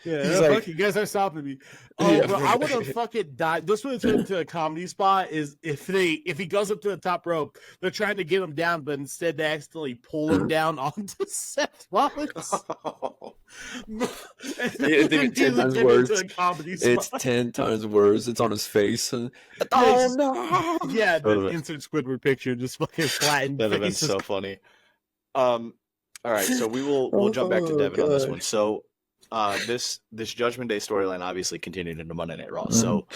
Yeah, He's fuck, like- you guys are stopping me. Oh, Yeah. bro, I would have fucking died. This would have turned into a comedy spot. Is if he goes up to the top rope, they're trying to get him down, but instead they accidentally pull him down onto Seth Rollins. It's even 10 times worse. It's 10 times worse. It's on his face. Oh no! Yeah, the Totally. insert Squidward picture just fucking flattened. That'd have been faces. so funny. All right, so we'll jump back to Devin on this God. one. So this Judgment Day storyline obviously continued into Monday Night Raw. So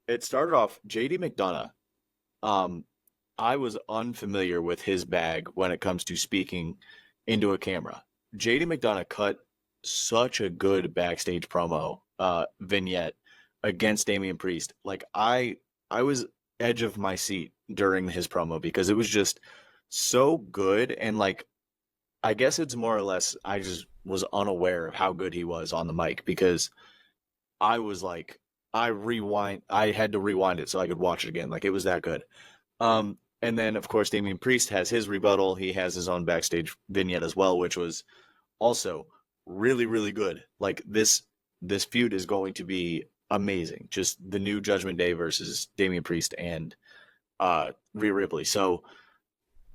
it started off JD McDonough. I was unfamiliar with his bag when it comes to speaking into a camera. JD McDonough cut such a good backstage promo vignette against Damian Priest. Like I was edge of my seat during his promo because it was just so good, and like I guess it's more or less I just was unaware of how good he was on the mic because I was like I had to rewind it so I could watch it again. Like it was that good. And then of course Damian Priest has his rebuttal. He has his own backstage vignette as well, which was also really, really good. Like this feud is going to be amazing. Just the new Judgment Day versus Damian Priest and Rhea Ripley. So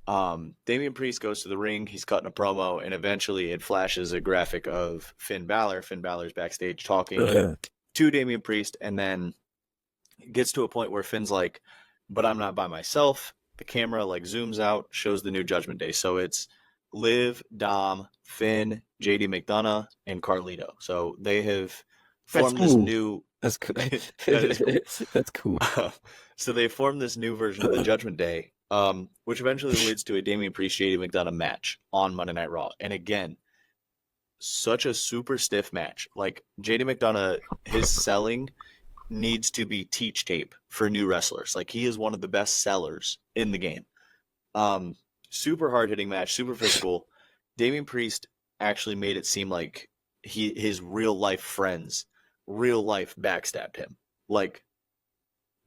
Damian Priest goes to the ring, he's cutting a promo, and eventually it flashes a graphic of Finn Balor. Finn Balor's backstage talking to Damian Priest, and then it gets to a point where Finn's like, but I'm not by myself. The camera like zooms out, shows the new Judgment Day. So it's Liv, Dom, Finn, JD McDonough, and Carlito. So they have formed this cool. new That's cool. That is cool. That's cool. so they formed this new version of the Judgment Day, which eventually leads to a Damian Priest JD McDonough match on Monday Night Raw. And again, such a super stiff match. Like JD McDonough, his selling needs to be teach tape for new wrestlers. Like he is one of the best sellers in the game. Um, Super hard hitting match, super physical. Damian Priest actually made it seem like his real life friends, real life backstabbed him. Like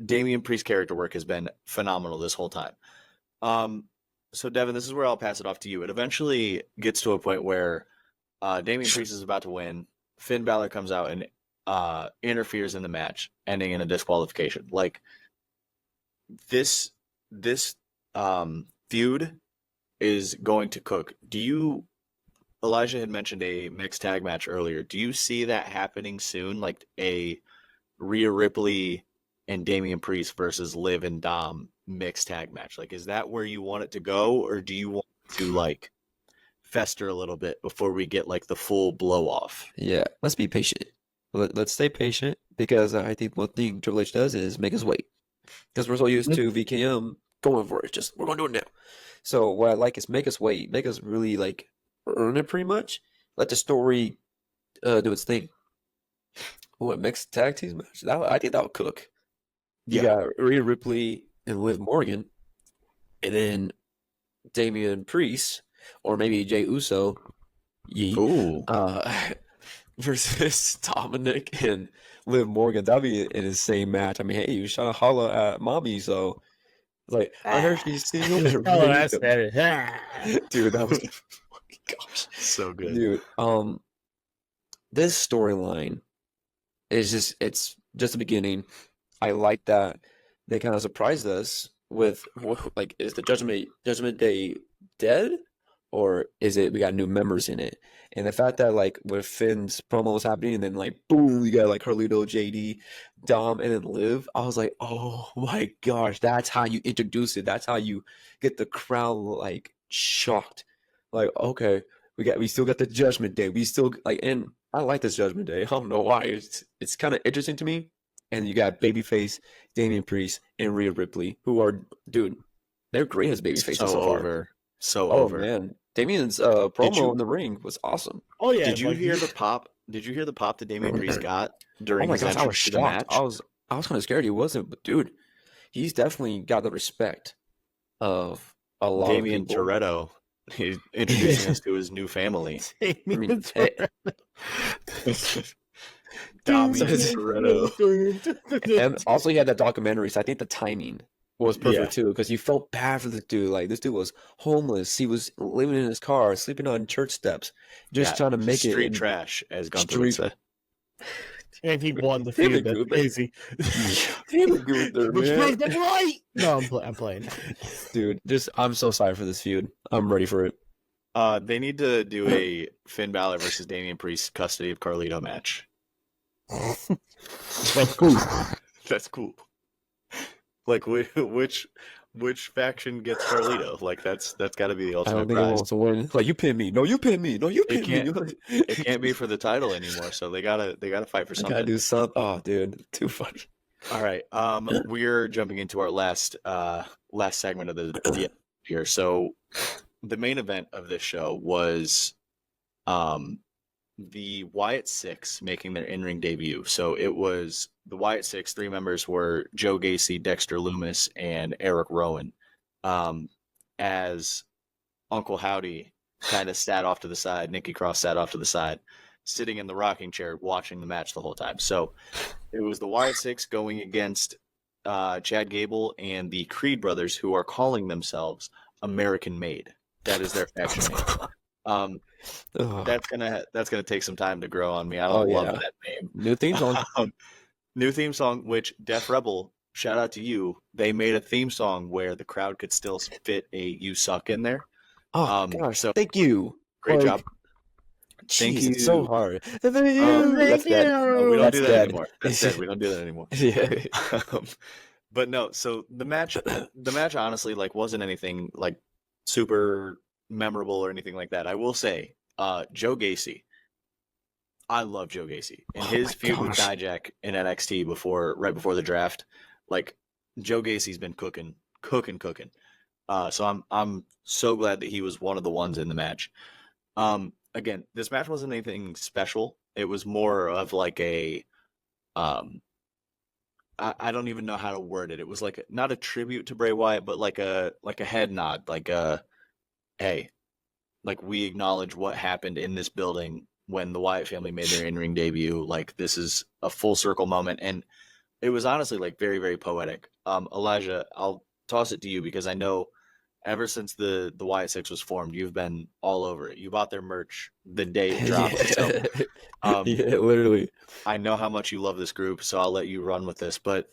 Damian Priest's character work has been phenomenal this whole time. Um, so Devin, this is where I'll pass it off to you. It eventually gets to a point where Damian Priest is about to win. Finn Balor comes out and interferes in the match, ending in a disqualification. Like this feud is going to cook. Elijah had mentioned a mixed tag match earlier. Do you see that happening soon? Like a Rhea Ripley and Damian Priest versus Liv and Dom mixed tag match? Like, is that where you want it to go, or do you want to like fester a little bit before we get like the full blow off? Yeah, let's be patient. Let's stay patient because I think one thing Triple H does is make us wait because we're so used to VKM going for it. Just we're going to do it now. So what I like is make us wait, make us really like earn it pretty much. Let the story do its thing. What mixed tag team match? I think that would cook. You got Rhea Ripley and Liv Morgan, and then Damian Priest, or maybe Jey Uso, Ooh. versus Dominic and Liv Morgan. That'd be an insane match. I mean, hey, you was trying to holler at mommy, so like I heard she's single. Oh, that's better. Dude, that was oh my gosh, So good. dude. This storyline is it's just the beginning. I like that they kind of surprised us with like, is the Judgment Day dead, or is it we got new members in it? And the fact that like with Finn's promo was happening, and then like boom, you got like Carlito, JD, Dom, and then Liv. I was like, oh my gosh, that's how you introduce it. That's how you get the crowd like shocked. Like, okay, we still got the Judgment Day. We still like, and I like this Judgment Day. I don't know why. It's kind of interesting to me. And you got babyface Damian Priest and Rhea Ripley, who are, dude, they're great as babyfaces so far. So Oh over. man, Damian's promo in the ring was awesome. Oh yeah. Did you hear the pop? Did you hear the pop that Damian Priest got during Oh my his gosh, I was entrance to the match? shocked. I was kind of scared he wasn't, but dude, he's definitely got the respect of a lot Damian of people. Toretto. He's introducing us to his new family. I mean, hey, Damian Toretto. and also he had that documentary, so I think the timing was perfect too, because you felt bad for this dude. Like this dude was homeless. He was living in his car, sleeping on church steps, just trying to make street it trash, as Gunther would say. And he won the feud. That's crazy. Damn Gunther, man. Right? No, I'm playing. Dude, I'm so sorry for this feud. I'm ready for it. They need to do a Finn Balor versus Damian Priest custody of Carlito match. That's cool. That's cool. Like which faction gets Carlito? Like that's got to be the I don't ultimate think he prize. wants to win. Like you pin me. No, you pin me. No, you pin me. It can't be for the title anymore. So they gotta fight for something. Gotta do something. Oh, dude, too funny. All right. We're jumping into our last segment of the here. So the main event of this show was the Wyatt Six making their in-ring debut. So it was the Wyatt Six. 3 members were Joe Gacy, Dexter Loomis, and Eric Rowan. As Uncle Howdy kind of sat off to the side, Nikki Cross sat off to the side, sitting in the rocking chair, watching the match the whole time. So it was the Wyatt Six going against Chad Gable and the Creed brothers, who are calling themselves American Made. That is their faction name. That's gonna take some time to grow on me. I don't love that name. New theme song. New theme song, which Def Rebel, shout out to you. They made a theme song where the crowd could still fit a "You Suck" in there. Oh gosh, so thank you. Great job. Thank you. It's so hard. Thank you. No, we don't do that dead. anymore. That's dead. We don't do that anymore. Yeah. But no, so the match honestly like wasn't anything like super memorable or anything like that. I will say, Joe Gacy. I love Joe Gacy and his feud with Dijak in NXT right before the draft. Like Joe Gacy's been cooking. So I'm so glad that he was one of the ones in the match. again, this match wasn't anything special. It was more of like a, um, I don't even know how to word it. It was like not a tribute to Bray Wyatt, but like a head nod, like a hey, like we acknowledge what happened in this building when the Wyatt family made their in-ring debut. Like this is a full circle moment, and it was honestly like very very poetic. Elijah, I'll toss it to you because I know ever since the Wyatt Six was formed, you've been all over it. You bought their merch the day it dropped. So Yeah, literally. I know how much you love this group, so I'll let you run with this. But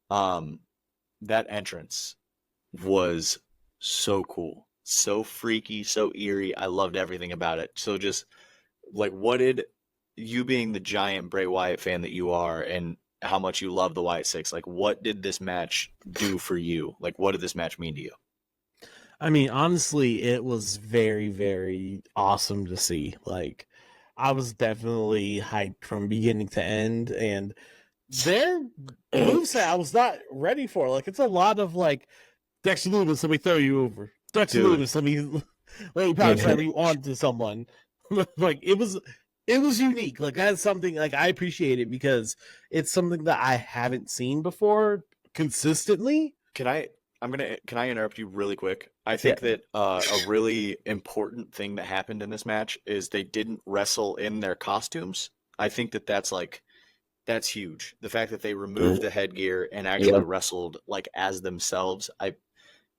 that entrance was so cool, so freaky, so eerie. I loved everything about it. So just like, what did you, being the giant Bray Wyatt fan that you are, and how much you love the Wyatt Six, like, what did this match do for you? Like, what did this match mean to you? I mean, honestly, it was very, very awesome to see. Like, I was definitely hyped from beginning to end, and their moveset I was not ready for. Like, it's a lot of like Dexter Loomis, let me throw you over. Dexter Dude. Loomis, let me power slam you onto someone. Like, it was unique. Like, that's something like I appreciate it because it's something that I haven't seen before consistently. Can I interrupt you really quick? I think that a really important thing that happened in this match is they didn't wrestle in their costumes. I think that that's huge. The fact that they removed the headgear and actually wrestled like as themselves,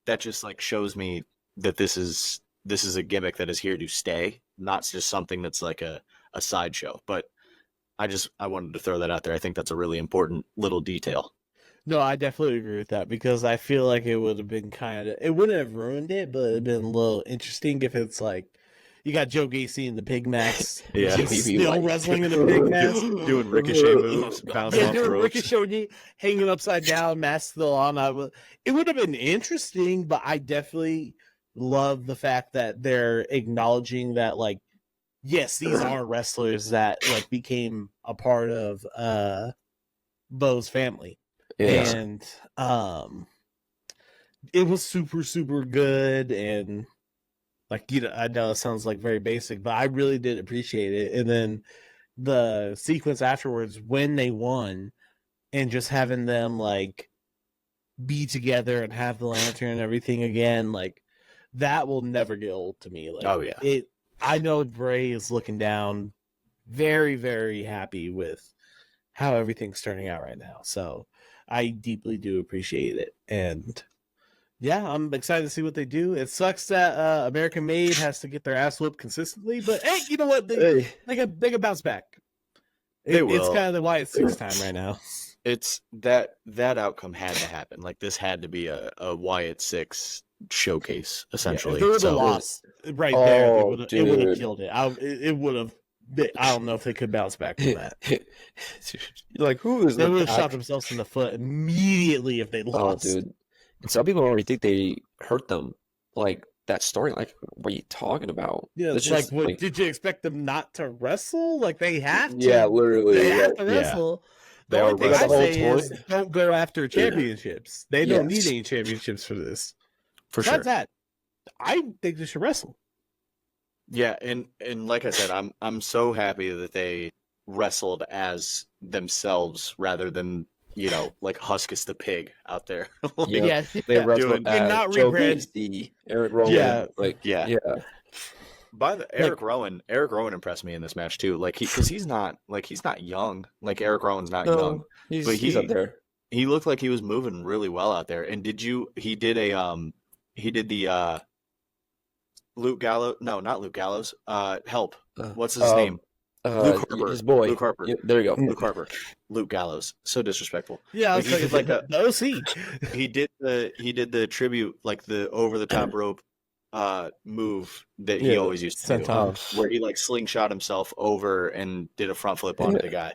that just like shows me that this is a gimmick that is here to stay, not just something that's like a sideshow. But I wanted to throw that out there. I think that's a really important little detail. No, I definitely agree with that because I feel like it would have been it wouldn't have ruined it, but it'd been a little interesting if it's like you got Joe Gacy in the pig mask, Yeah. he's still wrestling in the pig mask, doing ricochet moves, bouncing off the doing ropes. ricochet, hanging upside down, mask still on. It would have been interesting, but I definitely love the fact that they're acknowledging that, like, yes, these are wrestlers that like became a part of Bo's family. Yeah. And it was super super good, and like, you know, I know it sounds like very basic, but I really did appreciate it. And then the sequence afterwards when they won and just having them like be together and have the lantern and everything again, like, that will never get old to me. Like, Oh yeah. I know Bray is looking down very very happy with how everything's turning out right now, so I deeply do appreciate it. And yeah, I'm excited to see what they do. It sucks that American Made has to get their ass whooped consistently, but hey, you know what? They can bounce back. They will. It's kind of the Wyatt Six time right now. It's that outcome had to happen. Like, this had to be a Wyatt Six showcase, essentially. If they would have lost right there, it would have killed it. It would have. I don't know if they could bounce back from that. Like, who is They would have shot themselves in the foot immediately if they lost. Oh, dude. And some people already think they hurt them. Like, that story, like, what are you talking about? Yeah, it's like, what, did you expect them not to wrestle? Like, they have to. Yeah, literally. They have to wrestle. They The are only thing I wrestling. say is don't go after championships. They don't Yes. need any championships for this. For Besides sure. that, I think they should wrestle. Yeah, and like I said, I'm so happy that they wrestled as themselves rather than, you know, like Huskus the pig out there. Like, Yeah. They wrestled Did not Joe rebrand- Gacy, Eric Rowan. Yeah. Like, Yeah. By the Like- Eric Rowan impressed me in this match too. Like, because he's not young. Like, Eric Rowan's not young. He's, But he's up there. He looked like he was moving really well out there. And he did the Luke Gallows. No, not Luke Gallows. Help. What's his name? Luke Harper. His boy. Luke Harper. Yeah, there you go. Luke Harper. Luke Gallows. So disrespectful. Yeah, I Like, was he did like a- the OC. He did the tribute, like the over the top rope move that he always used to do, Senton. where he like slingshot himself over and did a front flip onto the guy.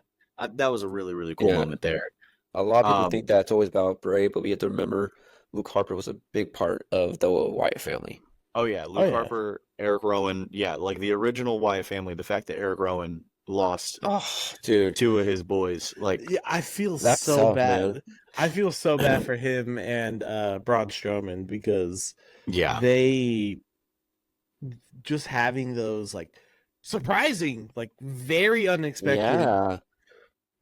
That was a really really cool moment there. A lot of people think that's always about Bray, but we have to remember Luke Harper was a big part of the Wyatt family. Oh yeah, Luke Harper, Eric Rowan, yeah, like the original Wyatt family. The fact that Eric Rowan lost Dude, two of his boys, like, Yeah, I feel That's so tough, bad. man. I feel so bad for him and Braun Strowman because yeah, they just having those like surprising, like very unexpected. Yeah.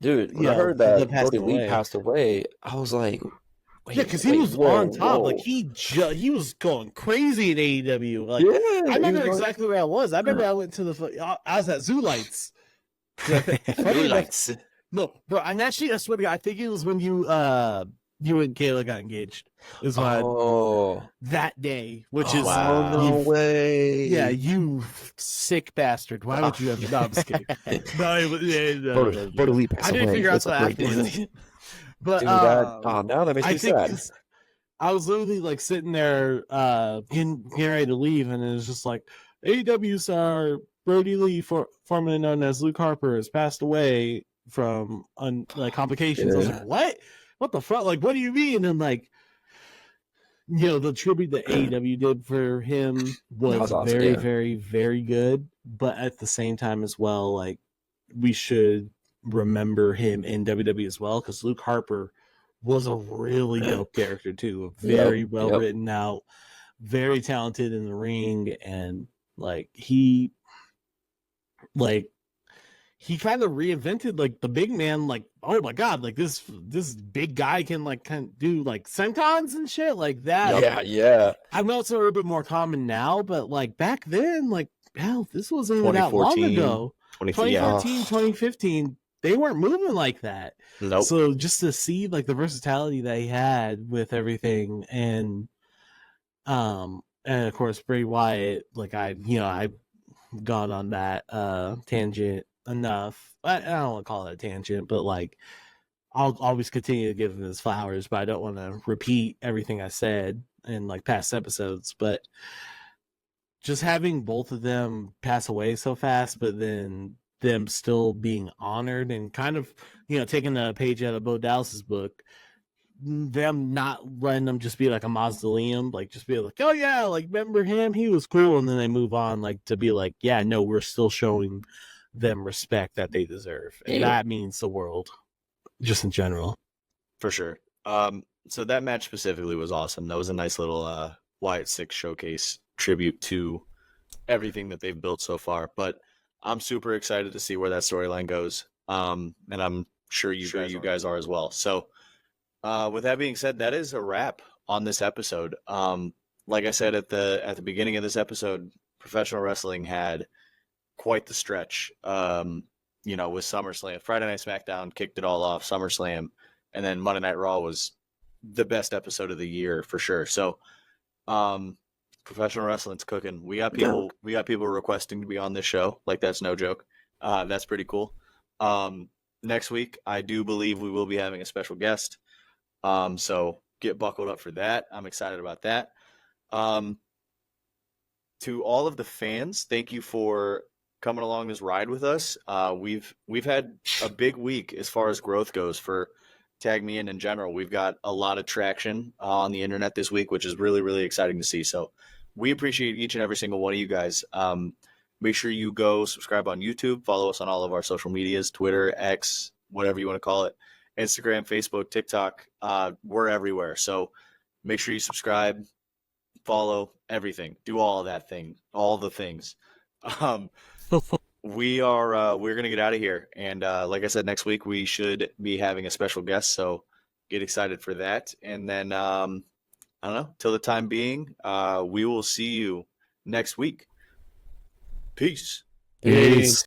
Dude, when I Yeah, heard that that passed Brody Lee away. passed away, I was like, Yeah, because he wait, was on top. Like he was going crazy in AEW. Like yeah, I remember he was exactly where I was. I remember I went to I was at Zoo Lights. Funny enough, lights. no, bro. And actually, I swear to God, I think it was when you and Kayla got engaged. Is when that day, which is wow. no way. Yeah, you sick bastard. Why would you have? No, I'm just kidding. No, it was, no. Brody Lee passed I didn't away. figure out That's till a great day. afterwards. But Dude, now that makes I me think sad. 'cause I was literally like sitting there, getting ready to leave, and it was just like AEW star Brody Lee, formerly known as Luke Harper, has passed away from like complications. I was like, what? What the fuck? Like, what do you mean? And like, the tribute that AEW did for him was awesome, very, yeah. very, very good. But at the same time as well, like, we should remember him in WWE as well, because Luke Harper was a really dope character too. Very well written out, very talented in the ring, and like he kind of reinvented like the big man. Like, oh my god, like this big guy can like kind of do like sentons and shit like that. Yeah. I know it's a little bit more common now, but like back then, like hell, this wasn't even that long ago. 2014, 2015, they weren't moving like that. Nope. So just to see like the versatility that he had with everything, and of course Bray Wyatt, like I've gone on that tangent enough. I don't want to call it a tangent, but like I'll always continue to give him his flowers, but I don't want to repeat everything I said in like past episodes. But just having both of them pass away so fast, but then them still being honored and kind of, taking a page out of Bo Dallas's book, them not letting them just be like a mausoleum, like just be like, oh yeah, like remember him, he was cool, and then they move on, like to be like, yeah, no, we're still showing them respect that they deserve, and that means the world, just in general. For sure. So that match specifically was awesome. That was a nice little Wyatt Six showcase tribute to everything that they've built so far. But I'm super excited to see where that storyline goes. And I'm sure you guys are as well. So with that being said, that is a wrap on this episode. Like I said at the beginning of this episode, professional wrestling had quite the stretch. With SummerSlam, Friday Night SmackDown kicked it all off. SummerSlam, and then Monday Night Raw was the best episode of the year for sure. So, professional wrestling's cooking. We got people requesting to be on this show. Like, that's no joke. That's pretty cool. Next week, I do believe we will be having a special guest. So get buckled up for that. I'm excited about that. To all of the fans, thank you for coming along this ride with us. We've had a big week as far as growth goes for Tag Me In general. We've got a lot of traction on the internet this week, which is really, really exciting to see. So we appreciate each and every single one of you guys. Make sure you go subscribe on YouTube, follow us on all of our social medias, Twitter, X, whatever you want to call it, Instagram, Facebook, TikTok. We're everywhere. So make sure you subscribe, follow, everything. Do all of that thing, all the things. We're gonna get out of here, and like I said, next week we should be having a special guest, so get excited for that. And then I don't know, till the time being, we will see you next week. Peace. Peace.